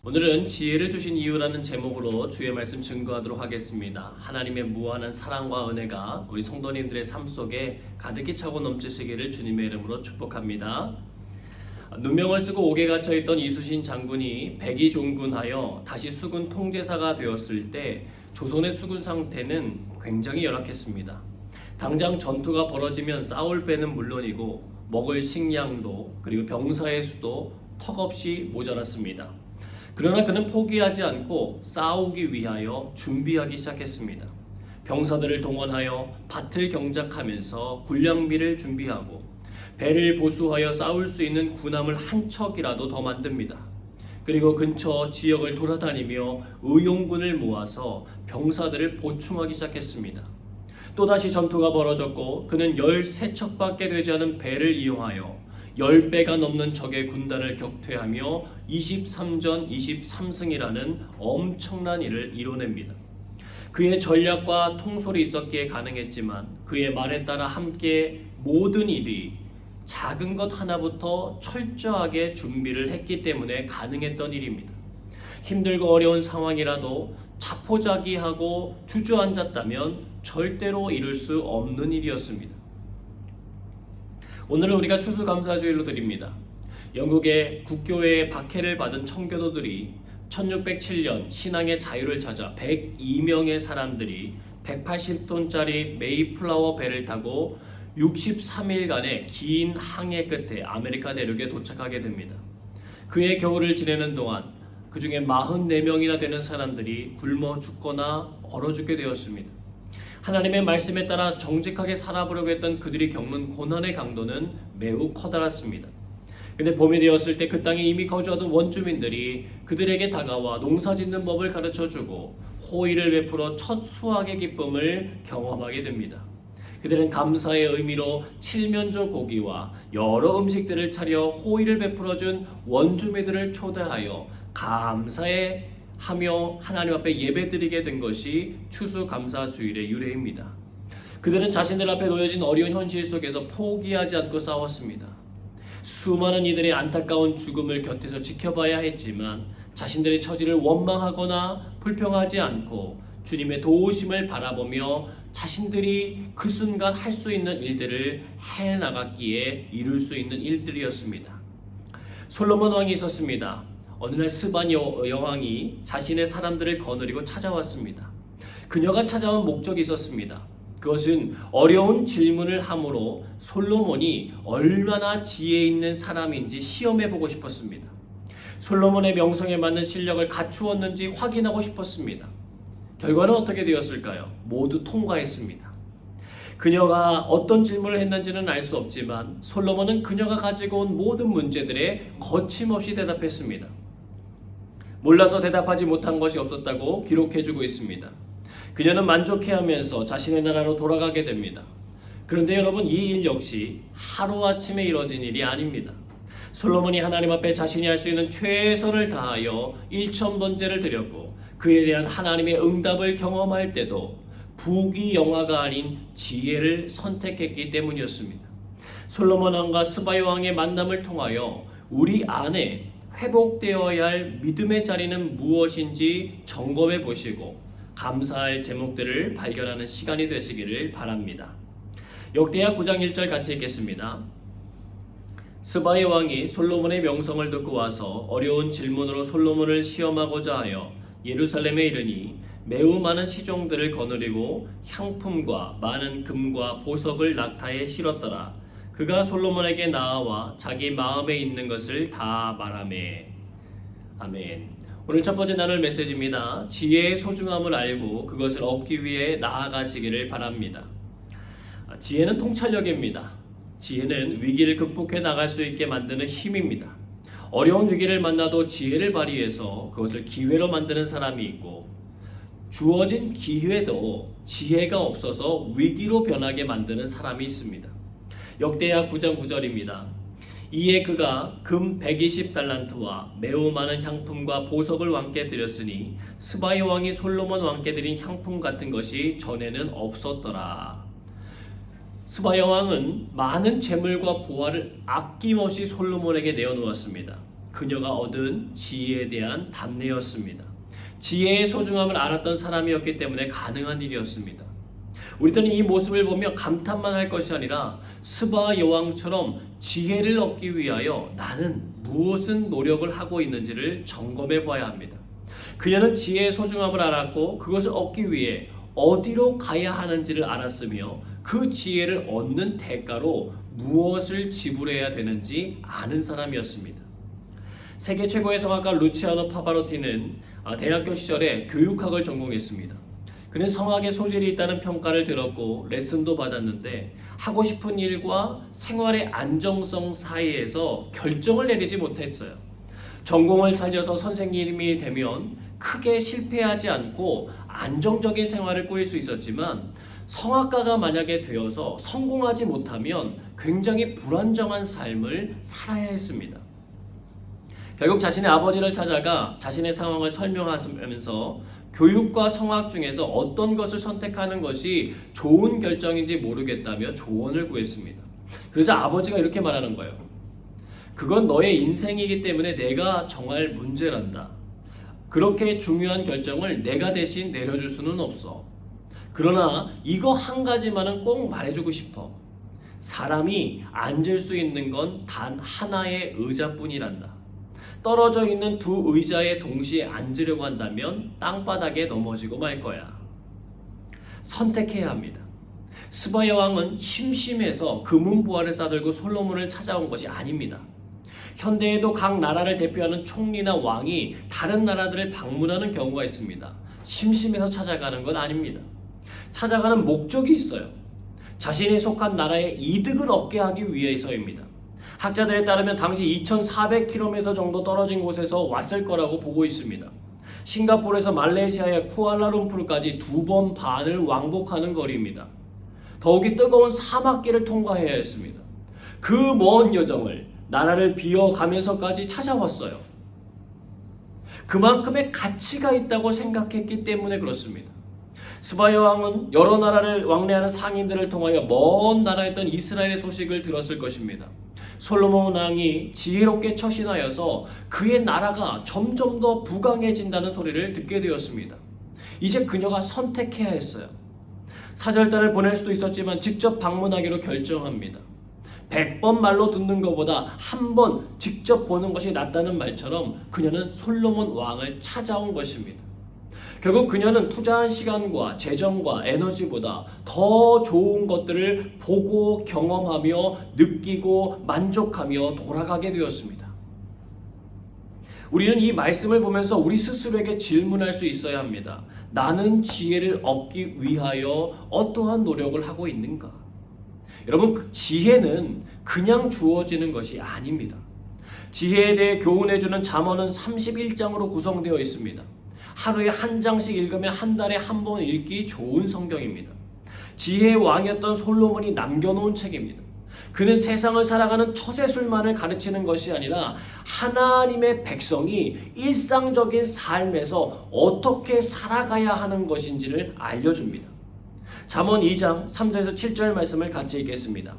오늘은 지혜를 주신 이유라는 제목으로 주의 말씀 증거하도록 하겠습니다. 하나님의 무한한 사랑과 은혜가 우리 성도님들의 삶 속에 가득히 차고 넘치시기를 주님의 이름으로 축복합니다. 누명을 쓰고 옥에 갇혀있던 이순신 장군이 백의종군하여 다시 수군 통제사가 되었을 때 조선의 수군 상태는 굉장히 열악했습니다. 당장 전투가 벌어지면 싸울 배는 물론이고 먹을 식량도 그리고 병사의 수도 턱없이 모자랐습니다. 그러나 그는 포기하지 않고 싸우기 위하여 준비하기 시작했습니다. 병사들을 동원하여 밭을 경작하면서 군량미를 준비하고 배를 보수하여 싸울 수 있는 군함을 한 척이라도 더 만듭니다. 그리고 근처 지역을 돌아다니며 의용군을 모아서 병사들을 보충하기 시작했습니다. 또다시 전투가 벌어졌고 그는 13척밖에 되지 않은 배를 이용하여 10배가 넘는 적의 군단을 격퇴하며 23전 23승이라는 엄청난 일을 이뤄냅니다. 그의 전략과 통솔이 있었기에 가능했지만 그의 말에 따라 함께 모든 일이 작은 것 하나부터 철저하게 준비를 했기 때문에 가능했던 일입니다. 힘들고 어려운 상황이라도 자포자기하고 주저앉았다면 절대로 이룰 수 없는 일이었습니다. 오늘은 우리가 추수감사주일로 드립니다. 영국의 국교회의 박해를 받은 청교도들이 1607년 신앙의 자유를 찾아 102명의 사람들이 180톤짜리 메이플라워 배를 타고 63일간의 긴 항해 끝에 아메리카 대륙에 도착하게 됩니다. 그의 겨울을 지내는 동안 그 중에 44명이나 되는 사람들이 굶어 죽거나 얼어 죽게 되었습니다. 하나님의 말씀에 따라 정직하게 살아보려고 했던 그들이 겪는 고난의 강도는 매우 커다랗습니다. 근데 봄이 되었을 때 그 땅에 이미 거주하던 원주민들이 그들에게 다가와 농사짓는 법을 가르쳐주고 호의를 베풀어 첫 수확의 기쁨을 경험하게 됩니다. 그들은 감사의 의미로 칠면조 고기와 여러 음식들을 차려 호의를 베풀어준 원주민들을 초대하여 감사의 하며 하나님 앞에 예배드리게 된 것이 추수감사주일의 유래입니다. 그들은 자신들 앞에 놓여진 어려운 현실 속에서 포기하지 않고 싸웠습니다. 수많은 이들의 안타까운 죽음을 곁에서 지켜봐야 했지만 자신들의 처지를 원망하거나 불평하지 않고 주님의 도우심을 바라보며 자신들이 그 순간 할 수 있는 일들을 해나갔기에 이룰 수 있는 일들이었습니다. 솔로몬 왕이 있었습니다. 어느 날 스반 여왕이 자신의 사람들을 거느리고 찾아왔습니다. 그녀가 찾아온 목적이 있었습니다. 그것은 어려운 질문을 함으로 솔로몬이 얼마나 지혜 있는 사람인지 시험해보고 싶었습니다. 솔로몬의 명성에 맞는 실력을 갖추었는지 확인하고 싶었습니다. 결과는 어떻게 되었을까요? 모두 통과했습니다. 그녀가 어떤 질문을 했는지는 알 수 없지만 솔로몬은 그녀가 가지고 온 모든 문제들에 거침없이 대답했습니다. 몰라서 대답하지 못한 것이 없었다고 기록해주고 있습니다. 그녀는 만족해하면서 자신의 나라로 돌아가게 됩니다. 그런데 여러분, 이 일 역시 하루아침에 이뤄진 일이 아닙니다. 솔로몬이 하나님 앞에 자신이 할 수 있는 최선을 다하여 일천번제를 드렸고 그에 대한 하나님의 응답을 경험할 때도 부귀영화가 아닌 지혜를 선택했기 때문이었습니다. 솔로몬 왕과 스바이 왕의 만남을 통하여 우리 안에 회복되어야 할 믿음의 자리는 무엇인지 점검해 보시고 감사할 제목들을 발견하는 시간이 되시기를 바랍니다. 역대하 9장 1절 같이 읽겠습니다. 스바이 왕이 솔로몬의 명성을 듣고 와서 어려운 질문으로 솔로몬을 시험하고자 하여 예루살렘에 이르니 매우 많은 시종들을 거느리고 향품과 많은 금과 보석을 낙타에 실었더라. 그가 솔로몬에게 나아와 자기 마음에 있는 것을 다 말하매. 아멘. 오늘 첫 번째 나눌 메시지입니다. 지혜의 소중함을 알고 그것을 얻기 위해 나아가시기를 바랍니다. 지혜는 통찰력입니다. 지혜는 위기를 극복해 나갈 수 있게 만드는 힘입니다. 어려운 위기를 만나도 지혜를 발휘해서 그것을 기회로 만드는 사람이 있고 주어진 기회도 지혜가 없어서 위기로 변하게 만드는 사람이 있습니다. 역대하 9장 9절입니다. 이에 그가 금 120달란트와 매우 많은 향품과 보석을 왕께 드렸으니 스바이 왕이 솔로몬 왕께 드린 향품 같은 것이 전에는 없었더라. 스바이 왕은 많은 재물과 보화를 아낌없이 솔로몬에게 내어놓았습니다. 그녀가 얻은 지혜에 대한 답례였습니다. 지혜의 소중함을 알았던 사람이었기 때문에 가능한 일이었습니다. 우리들은 이 모습을 보며 감탄만 할 것이 아니라 스바 여왕처럼 지혜를 얻기 위하여 나는 무엇은 노력을 하고 있는지를 점검해 봐야 합니다. 그녀는 지혜의 소중함을 알았고 그것을 얻기 위해 어디로 가야 하는지를 알았으며 그 지혜를 얻는 대가로 무엇을 지불해야 되는지 아는 사람이었습니다. 세계 최고의 성악가 루치아노 파바로티는 대학교 시절에 교육학을 전공했습니다. 그는 성악에 소질이 있다는 평가를 들었고 레슨도 받았는데 하고 싶은 일과 생활의 안정성 사이에서 결정을 내리지 못했어요. 전공을 살려서 선생님이 되면 크게 실패하지 않고 안정적인 생활을 꾸릴 수 있었지만 성악가가 만약에 되어서 성공하지 못하면 굉장히 불안정한 삶을 살아야 했습니다. 결국 자신의 아버지를 찾아가 자신의 상황을 설명하면서 교육과 성악 중에서 어떤 것을 선택하는 것이 좋은 결정인지 모르겠다며 조언을 구했습니다. 그러자 아버지가 이렇게 말하는 거예요. 그건 너의 인생이기 때문에 내가 정할 문제란다. 그렇게 중요한 결정을 내가 대신 내려줄 수는 없어. 그러나 이거 한 가지만은 꼭 말해주고 싶어. 사람이 앉을 수 있는 건 단 하나의 의자뿐이란다. 떨어져 있는 두 의자에 동시에 앉으려고 한다면 땅바닥에 넘어지고 말 거야. 선택해야 합니다. 스바 여왕은 심심해서 금은보화를 싸들고 솔로몬을 찾아온 것이 아닙니다. 현대에도 각 나라를 대표하는 총리나 왕이 다른 나라들을 방문하는 경우가 있습니다. 심심해서 찾아가는 건 아닙니다. 찾아가는 목적이 있어요. 자신이 속한 나라에 이득을 얻게 하기 위해서입니다. 학자들에 따르면 당시 2400km 정도 떨어진 곳에서 왔을 거라고 보고 있습니다. 싱가포르에서 말레이시아의 쿠알라룸푸르까지 2번 반을 왕복하는 거리입니다. 더욱이 뜨거운 사막길을 통과해야 했습니다. 그 먼 여정을 나라를 비워가면서까지 찾아왔어요. 그만큼의 가치가 있다고 생각했기 때문에 그렇습니다. 스바 여왕은 여러 나라를 왕래하는 상인들을 통하여 먼 나라였던 이스라엘의 소식을 들었을 것입니다. 솔로몬 왕이 지혜롭게 처신하여서 그의 나라가 점점 더 부강해진다는 소리를 듣게 되었습니다. 이제 그녀가 선택해야 했어요. 사절단을 보낼 수도 있었지만 직접 방문하기로 결정합니다. 100번 말로 듣는 것보다 한 번 직접 보는 것이 낫다는 말처럼 그녀는 솔로몬 왕을 찾아온 것입니다. 결국 그녀는 투자한 시간과 재정과 에너지보다 더 좋은 것들을 보고 경험하며 느끼고 만족하며 돌아가게 되었습니다. 우리는 이 말씀을 보면서 우리 스스로에게 질문할 수 있어야 합니다. 나는 지혜를 얻기 위하여 어떠한 노력을 하고 있는가? 여러분, 지혜는 그냥 주어지는 것이 아닙니다. 지혜에 대해 교훈해주는 잠언은 31장으로 구성되어 있습니다. 하루에 한 장씩 읽으면 한 달에 한 번 읽기 좋은 성경입니다. 지혜의 왕이었던 솔로몬이 남겨놓은 책입니다. 그는 세상을 살아가는 처세술만을 가르치는 것이 아니라 하나님의 백성이 일상적인 삶에서 어떻게 살아가야 하는 것인지를 알려줍니다. 잠언 2장 3절에서 7절 말씀을 같이 읽겠습니다.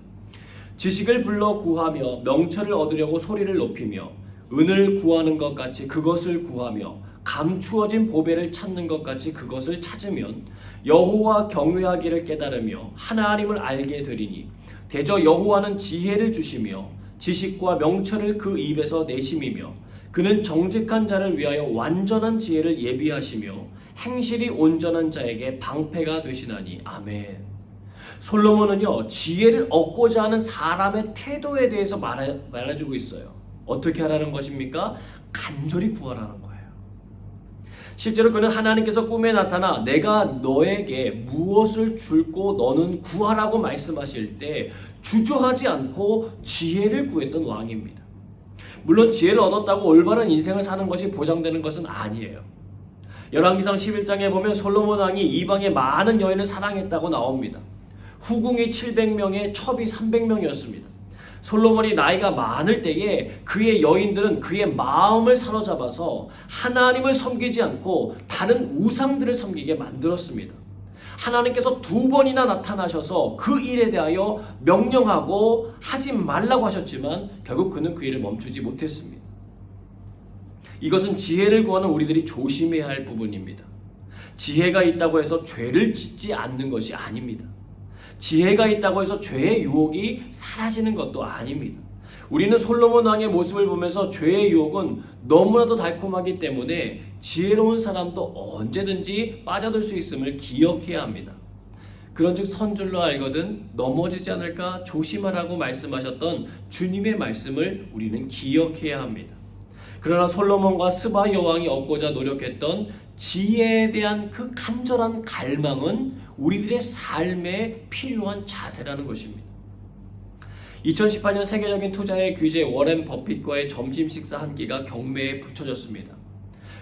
지식을 불러 구하며 명철을 얻으려고 소리를 높이며 은을 구하는 것 같이 그것을 구하며 감추어진 보배를 찾는 것 같이 그것을 찾으면 여호와 경외하기를 깨달으며 하나님을 알게 되리니 대저 여호와는 지혜를 주시며 지식과 명철을 그 입에서 내심이며 그는 정직한 자를 위하여 완전한 지혜를 예비하시며 행실이 온전한 자에게 방패가 되시나니. 아멘. 솔로몬은요, 지혜를 얻고자 하는 사람의 태도에 대해서 말해주고 있어요. 어떻게 하라는 것입니까? 간절히 구하라는 거예요. 실제로 그는 하나님께서 꿈에 나타나 내가 너에게 무엇을 줄고 너는 구하라고 말씀하실 때 주저하지 않고 지혜를 구했던 왕입니다. 물론 지혜를 얻었다고 올바른 인생을 사는 것이 보장되는 것은 아니에요. 열왕기상 11장에 보면 솔로몬 왕이 이방의 많은 여인을 사랑했다고 나옵니다. 후궁이 700명에 첩이 300명이었습니다. 솔로몬이 나이가 많을 때에 그의 여인들은 그의 마음을 사로잡아서 하나님을 섬기지 않고 다른 우상들을 섬기게 만들었습니다. 하나님께서 2번이나 나타나셔서 그 일에 대하여 명령하고 하지 말라고 하셨지만 결국 그는 그 일을 멈추지 못했습니다. 이것은 지혜를 구하는 우리들이 조심해야 할 부분입니다. 지혜가 있다고 해서 죄를 짓지 않는 것이 아닙니다. 지혜가 있다고 해서 죄의 유혹이 사라지는 것도 아닙니다. 우리는 솔로몬 왕의 모습을 보면서 죄의 유혹은 너무나도 달콤하기 때문에 지혜로운 사람도 언제든지 빠져들 수 있음을 기억해야 합니다. 그런즉 선줄로 알거든 넘어지지 않을까 조심하라고 말씀하셨던 주님의 말씀을 우리는 기억해야 합니다. 그러나 솔로몬과 스바 여왕이 얻고자 노력했던 지혜에 대한 그 간절한 갈망은 우리들의 삶에 필요한 자세라는 것입니다. 2018년 세계적인 투자의 귀재 워렌 버핏과의 점심 식사 한 끼가 경매에 붙여졌습니다.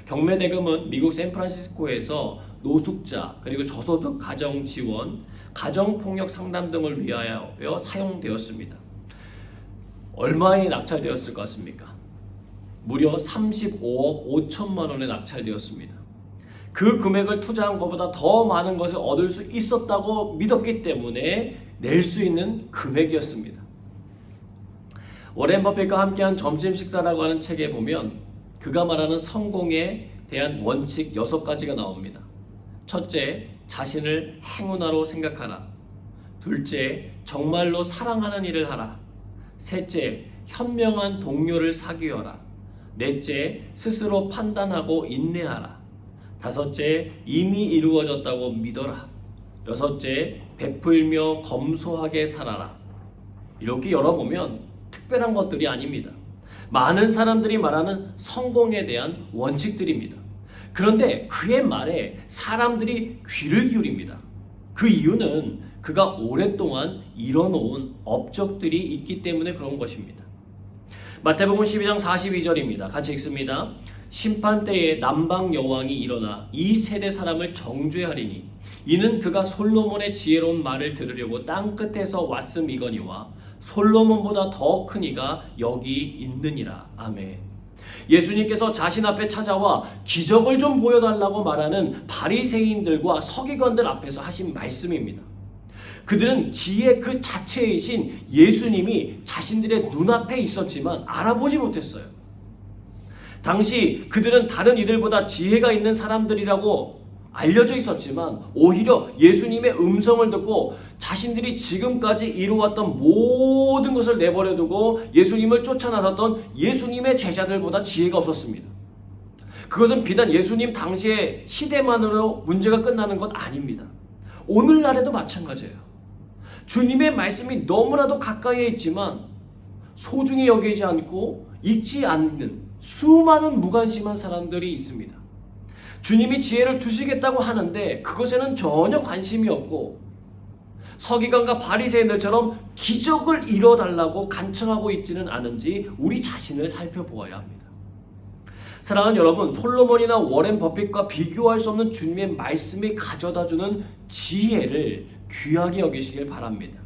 경매 대금은 미국 샌프란시스코에서 노숙자 그리고 저소득 가정 지원, 가정폭력 상담 등을 위하여 사용되었습니다. 얼마에 낙찰되었을 것 같습니까? 무려 35억 5천만 원에 낙찰되었습니다. 그 금액을 투자한 것보다 더 많은 것을 얻을 수 있었다고 믿었기 때문에 낼 수 있는 금액이었습니다. 워렌 버핏과 함께한 점심 식사라고 하는 책에 보면 그가 말하는 성공에 대한 원칙 6가지가 나옵니다. 첫째, 자신을 행운아로 생각하라. 둘째, 정말로 사랑하는 일을 하라. 셋째, 현명한 동료를 사귀어라. 넷째, 스스로 판단하고 인내하라. 다섯째, 이미 이루어졌다고 믿어라. 여섯째, 베풀며 검소하게 살아라. 이렇게 열어보면 특별한 것들이 아닙니다. 많은 사람들이 말하는 성공에 대한 원칙들입니다. 그런데 그의 말에 사람들이 귀를 기울입니다. 그 이유는 그가 오랫동안 이뤄놓은 업적들이 있기 때문에 그런 것입니다. 마태복음 12장 42절입니다. 같이 읽습니다. 심판 때에 남방 여왕이 일어나 이 세대 사람을 정죄하리니 이는 그가 솔로몬의 지혜로운 말을 들으려고 땅 끝에서 왔음이거니와 솔로몬보다 더 큰 이가 여기 있느니라. 아멘. 예수님께서 자신 앞에 찾아와 기적을 좀 보여달라고 말하는 바리새인들과 서기관들 앞에서 하신 말씀입니다. 그들은 지혜 그 자체이신 예수님이 자신들의 눈앞에 있었지만 알아보지 못했어요. 당시 그들은 다른 이들보다 지혜가 있는 사람들이라고 알려져 있었지만 오히려 예수님의 음성을 듣고 자신들이 지금까지 이루어왔던 모든 것을 내버려두고 예수님을 쫓아나섰던 예수님의 제자들보다 지혜가 없었습니다. 그것은 비단 예수님 당시의 시대만으로 문제가 끝나는 것 아닙니다. 오늘날에도 마찬가지예요. 주님의 말씀이 너무나도 가까이에 있지만 소중히 여기지 않고 읽지 않는 수많은 무관심한 사람들이 있습니다. 주님이 지혜를 주시겠다고 하는데 그것에는 전혀 관심이 없고 서기관과 바리새인들처럼 기적을 이뤄달라고 간청하고 있지는 않은지 우리 자신을 살펴보아야 합니다. 사랑하는 여러분, 솔로몬이나 워렌 버핏과 비교할 수 없는 주님의 말씀이 가져다주는 지혜를 귀하게 여기시길 바랍니다.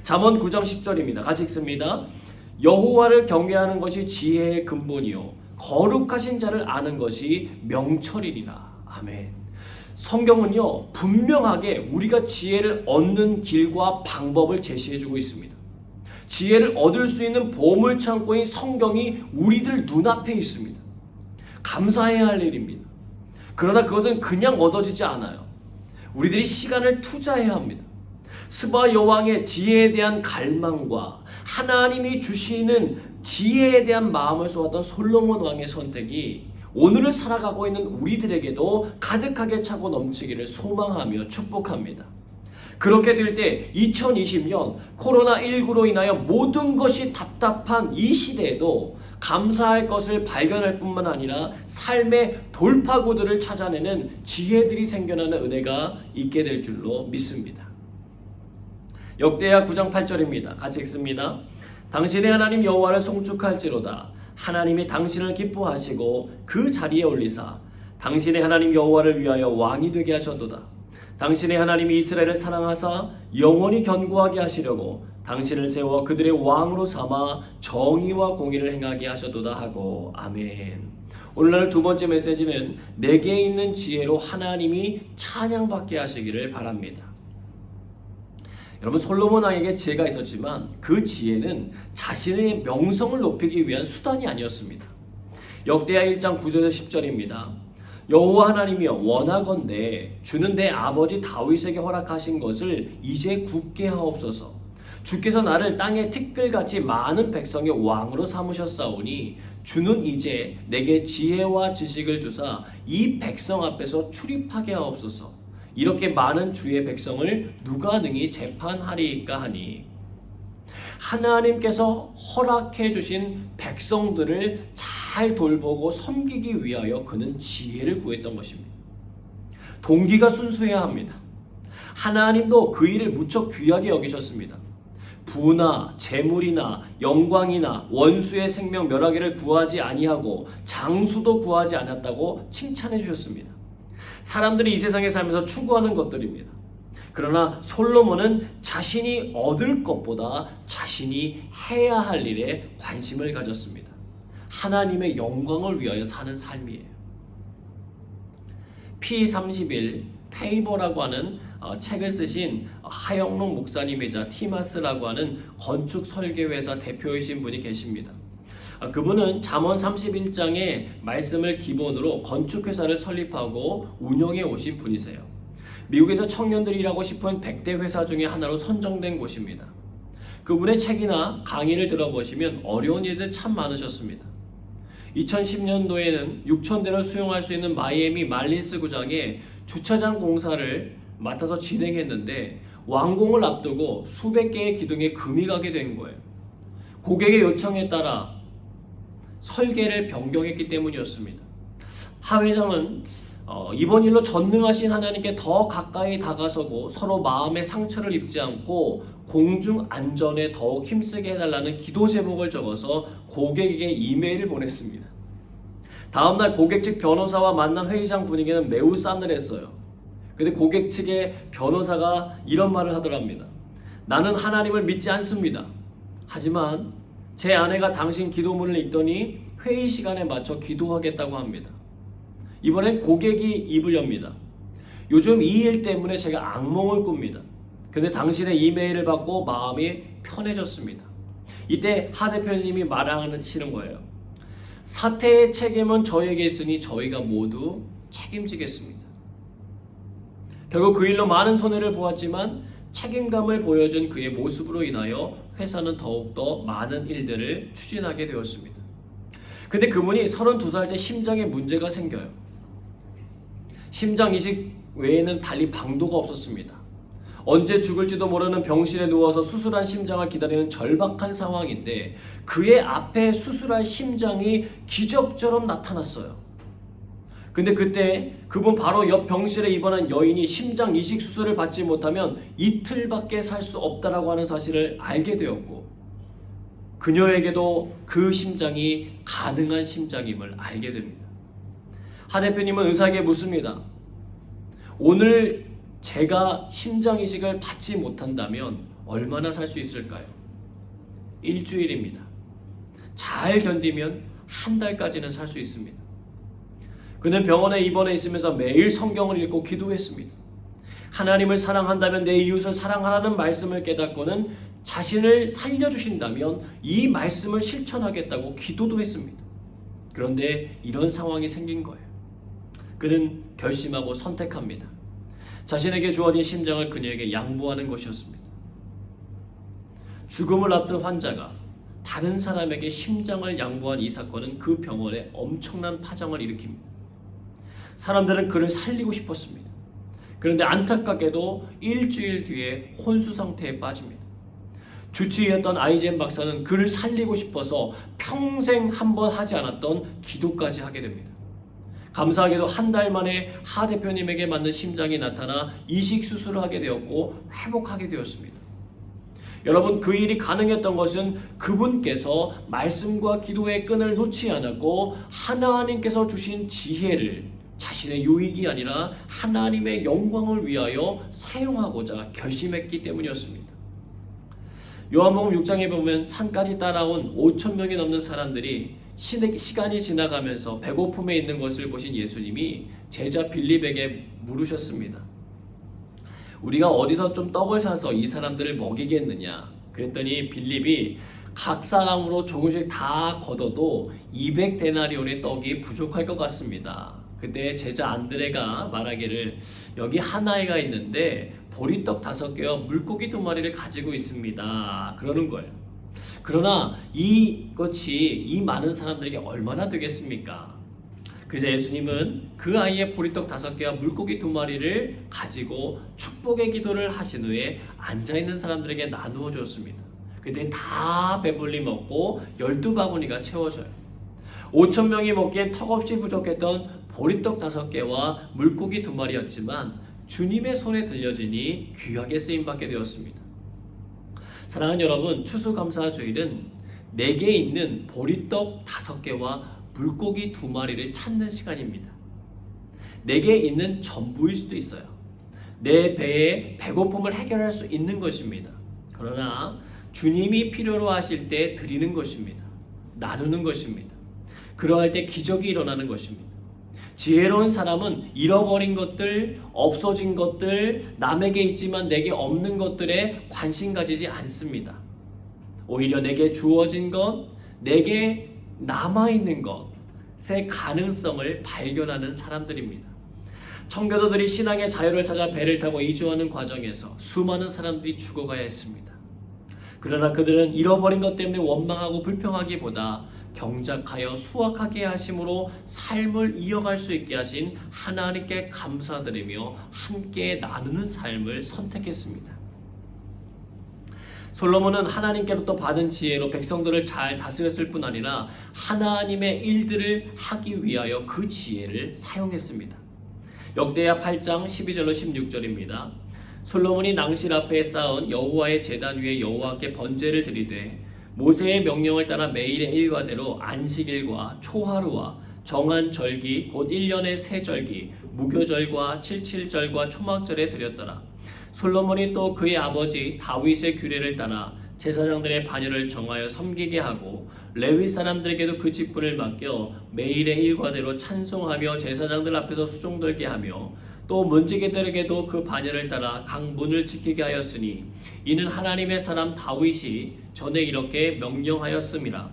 잠언 9장 10절입니다. 같이 읽습니다. 여호와를 경외하는 것이 지혜의 근본이요 거룩하신 자를 아는 것이 명철이니라. 아멘. 성경은요 분명하게 우리가 지혜를 얻는 길과 방법을 제시해주고 있습니다. 지혜를 얻을 수 있는 보물창고인 성경이 우리들 눈앞에 있습니다. 감사해야 할 일입니다. 그러나 그것은 그냥 얻어지지 않아요. 우리들이 시간을 투자해야 합니다. 스바 여왕의 지혜에 대한 갈망과 하나님이 주시는 지혜에 대한 마음을 쏟았던 솔로몬 왕의 선택이 오늘을 살아가고 있는 우리들에게도 가득하게 차고 넘치기를 소망하며 축복합니다. 그렇게 될 때 2020년 코로나19로 인하여 모든 것이 답답한 이 시대에도 감사할 것을 발견할 뿐만 아니라 삶의 돌파구들을 찾아내는 지혜들이 생겨나는 은혜가 있게 될 줄로 믿습니다. 역대하 9장 8절입니다. 같이 읽습니다. 당신의 하나님 여호와를 송축할지로다. 하나님이 당신을 기뻐하시고 그 자리에 올리사 당신의 하나님 여호와를 위하여 왕이 되게 하셨도다. 당신의 하나님이 이스라엘을 사랑하사 영원히 견고하게 하시려고 당신을 세워 그들의 왕으로 삼아 정의와 공의를 행하게 하셨도다 하고. 아멘. 오늘날 두 번째 메시지는 내게 있는 지혜로 하나님이 찬양받게 하시기를 바랍니다. 여러분, 솔로몬 왕에게 지혜가 있었지만 그 지혜는 자신의 명성을 높이기 위한 수단이 아니었습니다. 역대하 1장 9절에서 10절입니다. 여호와 하나님이여 원하건대 주는 내 아버지 다윗에게 허락하신 것을 이제 굳게 하옵소서. 주께서 나를 땅의 티끌같이 많은 백성의 왕으로 삼으셨사오니 주는 이제 내게 지혜와 지식을 주사 이 백성 앞에서 출입하게 하옵소서. 이렇게 많은 주의 백성을 누가 능히 재판하리이까 하니, 하나님께서 허락해 주신 백성들을 잘 돌보고 섬기기 위하여 그는 지혜를 구했던 것입니다. 동기가 순수해야 합니다. 하나님도 그 일을 무척 귀하게 여기셨습니다. 부나 재물이나 영광이나 원수의 생명 멸하기를 구하지 아니하고 장수도 구하지 않았다고 칭찬해 주셨습니다. 사람들이 이 세상에 살면서 추구하는 것들입니다. 그러나 솔로몬은 자신이 얻을 것보다 자신이 해야 할 일에 관심을 가졌습니다. 하나님의 영광을 위하여 사는 삶이에요. P31 페이버라고 하는 책을 쓰신 하영록 목사님이자 티마스라고 하는 건축 설계회사 대표이신 분이 계십니다. 그분은 잠언 31장의 말씀을 기본으로 건축회사를 설립하고 운영해 오신 분이세요. 미국에서 청년들이 일하고 싶은 100대 회사 중에 하나로 선정된 곳입니다. 그분의 책이나 강의를 들어보시면 어려운 일들 참 많으셨습니다. 2010년도에는 6,000대를 수용할 수 있는 마이애미 말린스 구장에 주차장 공사를 맡아서 진행했는데 완공을 앞두고 수백 개의 기둥에 금이 가게 된 거예요. 고객의 요청에 따라 설계를 변경했기 때문이었습니다. 하 회장은 이번 일로 전능하신 하나님께 더 가까이 다가서고 서로 마음의 상처를 입지 않고 공중 안전에 더욱 힘쓰게 해달라는 기도 제목을 적어서 고객에게 이메일을 보냈습니다. 다음날 고객 측 변호사와 만난 회의장 분위기는 매우 싸늘했어요. 근데 고객 측의 변호사가 이런 말을 하더랍니다. 나는 하나님을 믿지 않습니다. 하지만 제 아내가 당신 기도문을 읽더니 회의 시간에 맞춰 기도하겠다고 합니다. 이번엔 고객이 입을 엽니다. 요즘 이 일 때문에 제가 악몽을 꿉니다. 근데 당신의 이메일을 받고 마음이 편해졌습니다. 이때 하 대표님이 말하시는 거예요. 사태의 책임은 저에게 있으니 저희가 모두 책임지겠습니다. 결국 그 일로 많은 손해를 보았지만 책임감을 보여준 그의 모습으로 인하여 회사는 더욱더 많은 일들을 추진하게 되었습니다. 근데 그분이 32살 때 심장에 문제가 생겨요. 심장 이식 외에는 달리 방도가 없었습니다. 언제 죽을지도 모르는 병실에 누워서 수술한 심장을 기다리는 절박한 상황인데 그의 앞에 수술할 심장이 기적처럼 나타났어요. 근데 그때 그분 바로 옆 병실에 입원한 여인이 심장 이식 수술을 받지 못하면 이틀밖에 살 수 없다라고 하는 사실을 알게 되었고 그녀에게도 그 심장이 가능한 심장임을 알게 됩니다. 하 대표님은 의사에게 묻습니다. 오늘 제가 심장 이식을 받지 못한다면 얼마나 살 수 있을까요? 일주일입니다. 잘 견디면 한 달까지는 살 수 있습니다. 그는 병원에 입원해 있으면서 매일 성경을 읽고 기도했습니다. 하나님을 사랑한다면 내 이웃을 사랑하라는 말씀을 깨닫고는 자신을 살려주신다면 이 말씀을 실천하겠다고 기도도 했습니다. 그런데 이런 상황이 생긴 거예요. 그는 결심하고 선택합니다. 자신에게 주어진 심장을 그녀에게 양보하는 것이었습니다. 죽음을 앞둔 환자가 다른 사람에게 심장을 양보한 이 사건은 그 병원에 엄청난 파장을 일으킵니다. 사람들은 그를 살리고 싶었습니다. 그런데 안타깝게도 일주일 뒤에 혼수 상태에 빠집니다. 주치의였던 아이젠 박사는 그를 살리고 싶어서 평생 한 번 하지 않았던 기도까지 하게 됩니다. 감사하게도 한 달 만에 하 대표님에게 맞는 심장이 나타나 이식 수술을 하게 되었고 회복하게 되었습니다. 여러분, 그 일이 가능했던 것은 그분께서 말씀과 기도의 끈을 놓지 않았고 하나님께서 주신 지혜를 자신의 유익이 아니라 하나님의 영광을 위하여 사용하고자 결심했기 때문이었습니다. 요한복음 6장에 보면 산까지 따라온 5,000명이 넘는 사람들이 시간이 지나가면서 배고픔에 있는 것을 보신 예수님이 제자 빌립에게 물으셨습니다. 우리가 어디서 좀 떡을 사서 이 사람들을 먹이겠느냐? 그랬더니 빌립이 각 사람으로 조금씩 다 걷어도 200데나리온의 떡이 부족할 것 같습니다. 그때 제자 안드레가 말하기를 여기 한 아이가 있는데 보리떡 5개와 물고기 2마리를 가지고 있습니다. 그러는 거예요. 그러나 이것이 이 많은 사람들에게 얼마나 되겠습니까? 그래서 예수님은 그 아이의 보리떡 5개와 물고기 2마리를 가지고 축복의 기도를 하신 후에 앉아있는 사람들에게 나누어 줬습니다. 그때 다 배불리 먹고 12바구니가 채워져요. 5,000명이 먹기엔 턱없이 부족했던 보리떡 5개와 물고기 2마리였지만 주님의 손에 들려지니 귀하게 쓰임받게 되었습니다. 사랑하는 여러분, 추수감사주일은 내게 있는 보리떡 5개와 물고기 2마리를 찾는 시간입니다. 내게 있는 전부일 수도 있어요. 내 배의 배고픔을 해결할 수 있는 것입니다. 그러나 주님이 필요로 하실 때 드리는 것입니다. 나누는 것입니다. 그러할 때 기적이 일어나는 것입니다. 지혜로운 사람은 잃어버린 것들, 없어진 것들, 남에게 있지만 내게 없는 것들에 관심 가지지 않습니다. 오히려 내게 주어진 것, 내게 남아있는 것의 가능성을 발견하는 사람들입니다. 청교도들이 신앙의 자유를 찾아 배를 타고 이주하는 과정에서 수많은 사람들이 죽어가야 했습니다. 그러나 그들은 잃어버린 것 때문에 원망하고 불평하기보다 경작하여 수확하게 하심으로 삶을 이어갈 수 있게 하신 하나님께 감사드리며 함께 나누는 삶을 선택했습니다. 솔로몬은 하나님께로부터 받은 지혜로 백성들을 잘 다스렸을 뿐 아니라 하나님의 일들을 하기 위하여 그 지혜를 사용했습니다. 역대하 8장 12절로 16절입니다. 솔로몬이 낭실 앞에 쌓은 여호와의 제단 위에 여호와께 번제를 드리되 모세의 명령을 따라 매일의 일과대로 안식일과 초하루와 정한 절기 곧 1년의 세 절기 무교절과 칠칠절과 초막절에 드렸더라. 솔로몬이 또 그의 아버지 다윗의 규례를 따라 제사장들의 반열을 정하여 섬기게 하고 레위 사람들에게도 그 직분을 맡겨 매일의 일과대로 찬송하며 제사장들 앞에서 수종들게 하며 또 문지기들에게도 그 반열을 따라 각 문을 지키게 하였으니 이는 하나님의 사람 다윗이 전에 이렇게 명령하였음이라.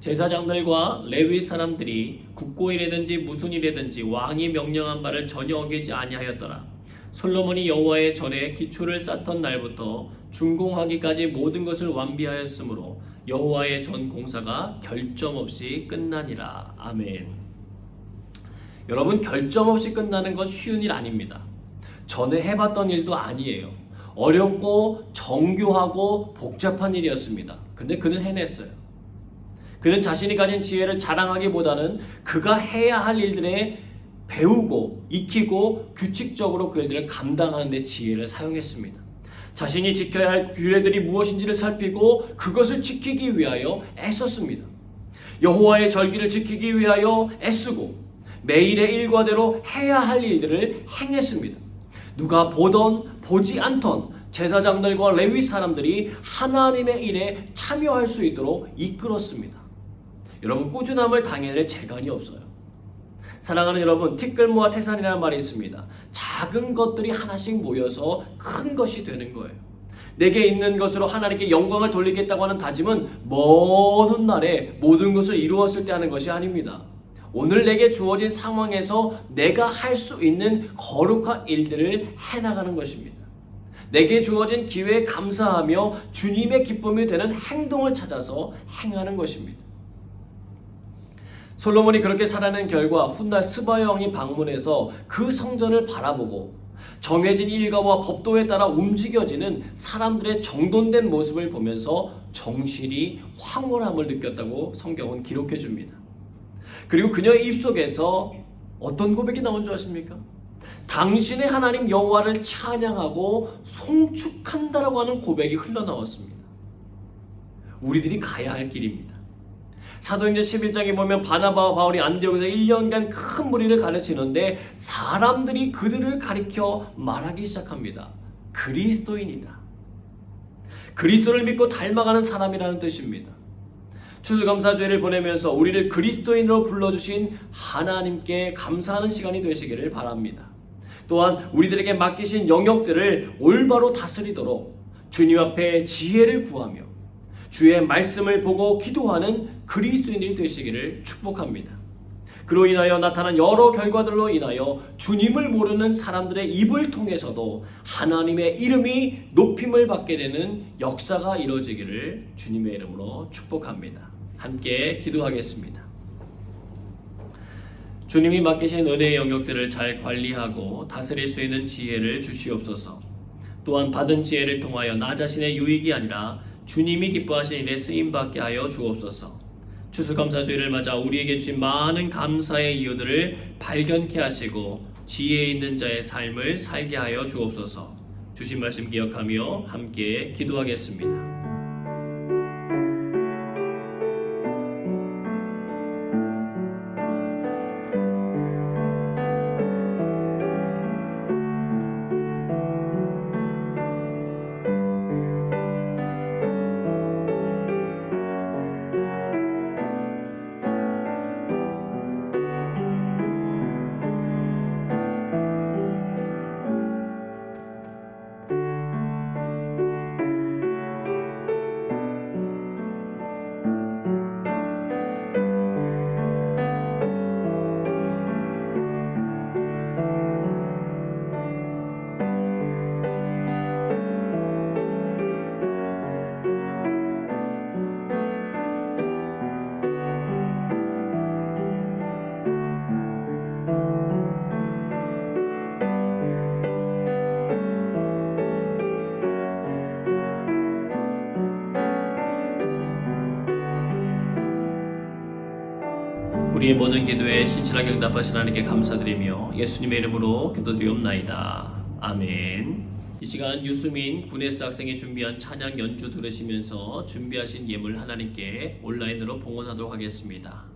제사장들과 레위 사람들이 국고일이든지 무슨 일이든지 왕이 명령한 바를 전혀 어기지 아니하였더라. 솔로몬이 여호와의 전에 기초를 쌓던 날부터 준공하기까지 모든 것을 완비하였으므로 여호와의 전 공사가 결점 없이 끝나니라. 아멘. 여러분, 결점 없이 끝나는 것 쉬운 일 아닙니다. 전에 해봤던 일도 아니에요. 어렵고 정교하고 복잡한 일이었습니다. 근데 그는 해냈어요. 그는 자신이 가진 지혜를 자랑하기보다는 그가 해야 할 일들에 배우고 익히고 규칙적으로 그 일들을 감당하는 데 지혜를 사용했습니다. 자신이 지켜야 할 규례들이 무엇인지를 살피고 그것을 지키기 위하여 애썼습니다. 여호와의 절기를 지키기 위하여 애쓰고 매일의 일과대로 해야 할 일들을 행했습니다. 누가 보던 보지 않던 제사장들과 레위 사람들이 하나님의 일에 참여할 수 있도록 이끌었습니다. 여러분, 꾸준함을 당해낼 재간이 없어요. 사랑하는 여러분, 티끌모아 태산이라는 말이 있습니다. 작은 것들이 하나씩 모여서 큰 것이 되는 거예요. 내게 있는 것으로 하나님께 영광을 돌리겠다고 하는 다짐은 먼 훗날에 모든 것을 이루었을 때 하는 것이 아닙니다. 오늘 내게 주어진 상황에서 내가 할 수 있는 거룩한 일들을 해나가는 것입니다. 내게 주어진 기회에 감사하며 주님의 기쁨이 되는 행동을 찾아서 행하는 것입니다. 솔로몬이 그렇게 살아낸 결과 훗날 스바 여왕이 방문해서 그 성전을 바라보고 정해진 일과와 법도에 따라 움직여지는 사람들의 정돈된 모습을 보면서 정신이 황홀함을 느꼈다고 성경은 기록해 줍니다. 그리고 그녀의 입속에서 어떤 고백이 나온 줄 아십니까? 당신의 하나님 여호와를 찬양하고 송축한다라고 하는 고백이 흘러나왔습니다. 우리들이 가야 할 길입니다. 사도행전 11장에 보면 바나바와 바울이 안디옥에서 1년간 큰 무리를 가르치는데 사람들이 그들을 가리켜 말하기 시작합니다. 그리스도인이다. 그리스도를 믿고 닮아가는 사람이라는 뜻입니다. 추수감사주일을 보내면서 우리를 그리스도인으로 불러주신 하나님께 감사하는 시간이 되시기를 바랍니다. 또한 우리들에게 맡기신 영역들을 올바로 다스리도록 주님 앞에 지혜를 구하며 주의 말씀을 보고 기도하는 그리스도인들이 되시기를 축복합니다. 그로 인하여 나타난 여러 결과들로 인하여 주님을 모르는 사람들의 입을 통해서도 하나님의 이름이 높임을 받게 되는 역사가 이루어지기를 주님의 이름으로 축복합니다. 함께 기도하겠습니다. 주님이 맡기신 은혜의 영역들을 잘 관리하고 다스릴 수 있는 지혜를 주시옵소서. 또한 받은 지혜를 통하여 나 자신의 유익이 아니라 주님이 기뻐하신 일에 쓰임받게 하여 주옵소서. 추수감사주의를 맞아 우리에게 주신 많은 감사의 이유들을 발견케 하시고 지혜 있는 자의 삶을 살게 하여 주옵소서. 주신 말씀 기억하며 함께 기도하겠습니다. 우리의 모든 기도에 신실하게 응답하신 하나님께 감사드리며 예수님의 이름으로 기도드리옵나이다. 아멘. 이 시간 유수민 구네스 학생이 준비한 찬양 연주 들으시면서 준비하신 예물 하나님께 온라인으로 봉헌하도록 하겠습니다.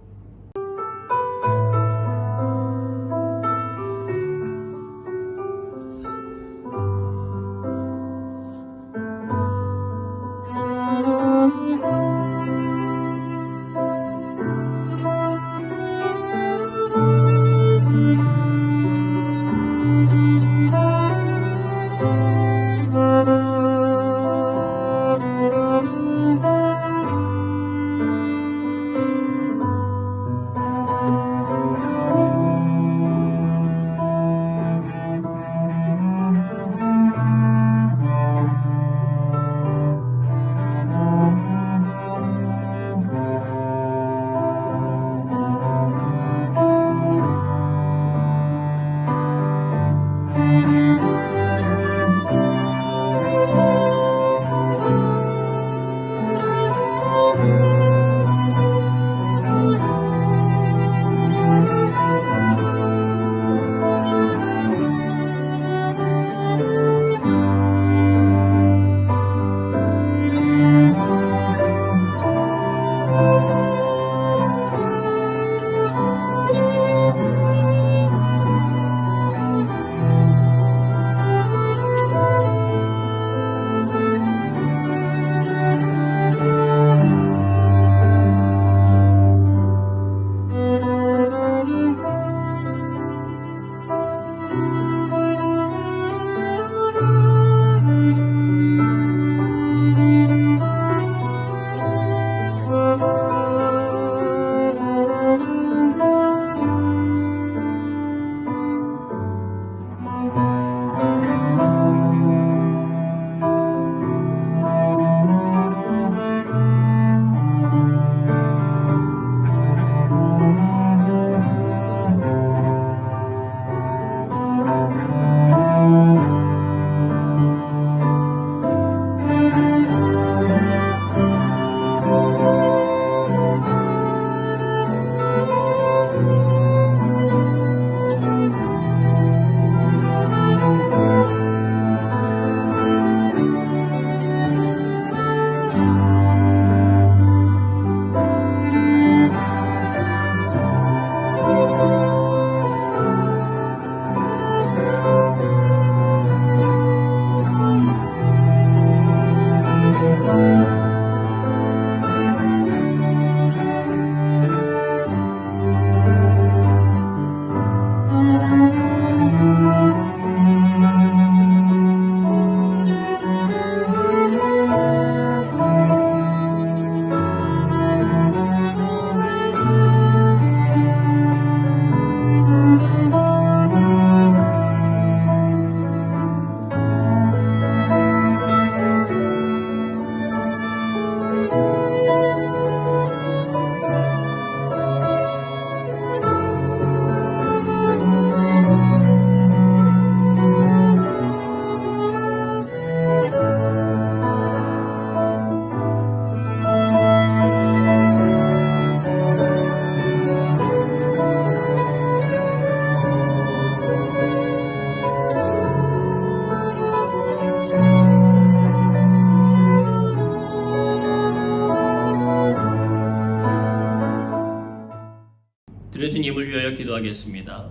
위하여 기도하겠습니다.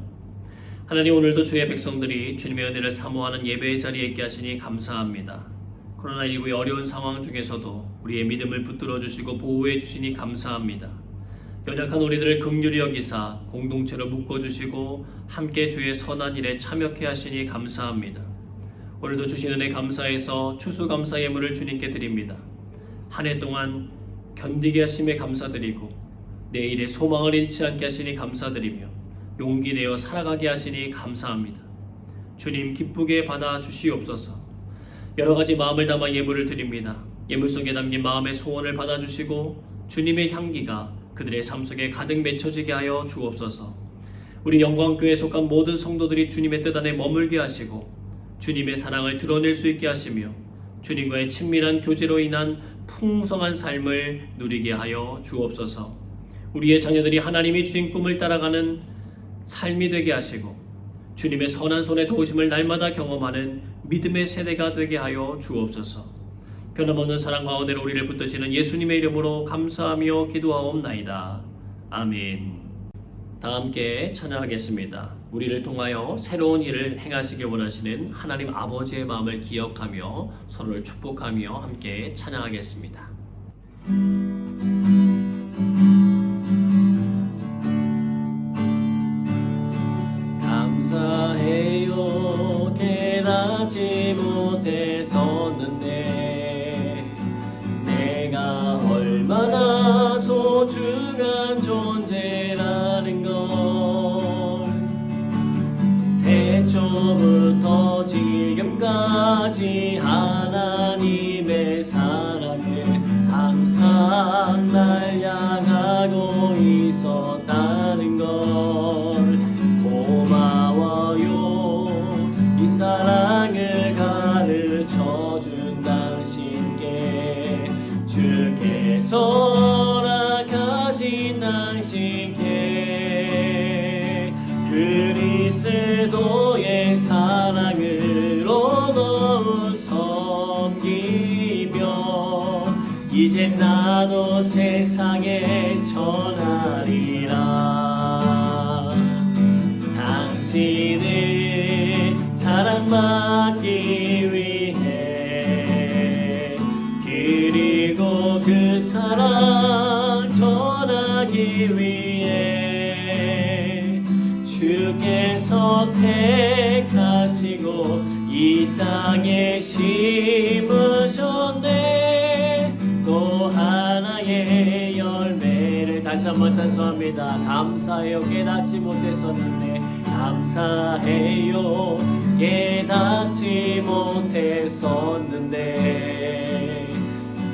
하나님, 오늘도 주의 백성들이 주님의 은혜를 사모하는 예배의 자리에 있게 하시니 감사합니다. 코로나19의 어려운 상황 중에서도 우리의 믿음을 붙들어 주시고 보호해 주시니 감사합니다. 연약한 우리들을 긍휼히 여기사 공동체로 묶어주시고 함께 주의 선한 일에 참여케 하시니 감사합니다. 오늘도 주신 은혜 감사해서 추수감사 예물을 주님께 드립니다. 한 해 동안 견디게 하심에 감사드리고 내일의 소망을 잃지 않게 하시니 감사드리며 용기 내어 살아가게 하시니 감사합니다. 주님, 기쁘게 받아 주시옵소서. 여러 가지 마음을 담아 예물을 드립니다. 예물 속에 담긴 마음의 소원을 받아주시고 주님의 향기가 그들의 삶 속에 가득 맺혀지게 하여 주옵소서. 우리 영광교회에 속한 모든 성도들이 주님의 뜻 안에 머물게 하시고 주님의 사랑을 드러낼 수 있게 하시며 주님과의 친밀한 교제로 인한 풍성한 삶을 누리게 하여 주옵소서. 우리의 자녀들이 하나님이 주신 꿈을 따라가는 삶이 되게 하시고 주님의 선한 손의 도우심을 날마다 경험하는 믿음의 세대가 되게 하여 주옵소서. 변함없는 사랑과 은혜로 우리를 붙드시는 예수님의 이름으로 감사하며 기도하옵나이다. 아멘. 다 함께 찬양하겠습니다. 우리를 통하여 새로운 일을 행하시길 원하시는 하나님 아버지의 마음을 기억하며 서로를 축복하며 함께 찬양하겠습니다. 감사해요. 깨닫지 못했었는데 내가 얼마나 소중한 존재라는 걸 태초부터 지금까지 하나님의 사랑을 항상 날 향하고 있었다는 걸 고마워요. 이 사랑을 가르쳐준 당신께 주께서 허락하신 당신께 그리스도의 사랑을 얻어 섬기며 이젠 나도 세상에 전하리라. 당신을 사랑받기 위해 그리고 그 사랑 전하기 위해 주께서 택하시고 이 땅에 심으셨네. 또 하나의 열매를 다시 한번 찬송합니다. 감사해요. 깨닫지 못했었는데 감사해요. 깨닫지 못했었는데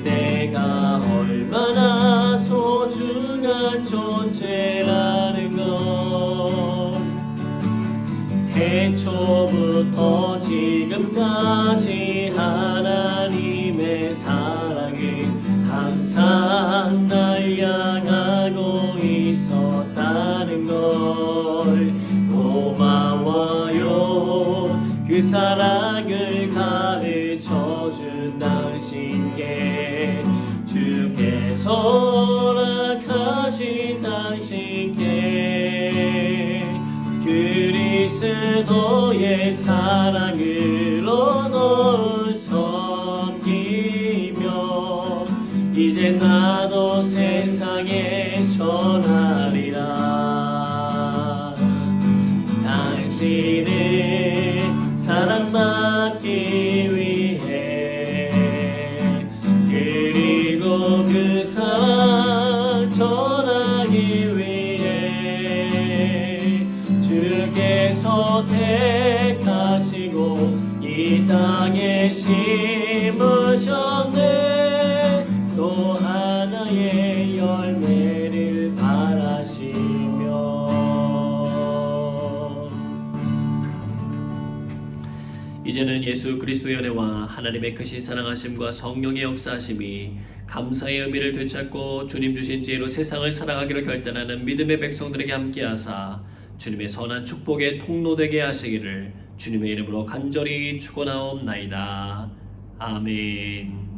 내가 얼마나 소중한 존재라는 걸 태초부터 지금까지 하나님의 사랑이 항상 날 향하고 있었다는 걸 고마워요. 그 사랑을 가르쳐준 당신께 주께서 허락하신 당신께 그리스도의 사랑을 얻어 섬기며 이제 나도 세상에 전하리라. 당신을 사랑받기 위해 그리고 그 사랑 전하기 위해 주께서 택하시고 이 땅에 심으셨네. 또 하나의 열매를 바라시며 이제는 예수 그리스도의 은혜와 하나님의 크신 사랑하심과 성령의 역사하심이 감사의 의미를 되찾고 주님 주신 지혜로 세상을 살아가기로 결단하는 믿음의 백성들에게 함께하사 주님의 선한 축복의 통로되게 하시기를 주님의 이름으로 간절히 축원하옵나이다. 아멘.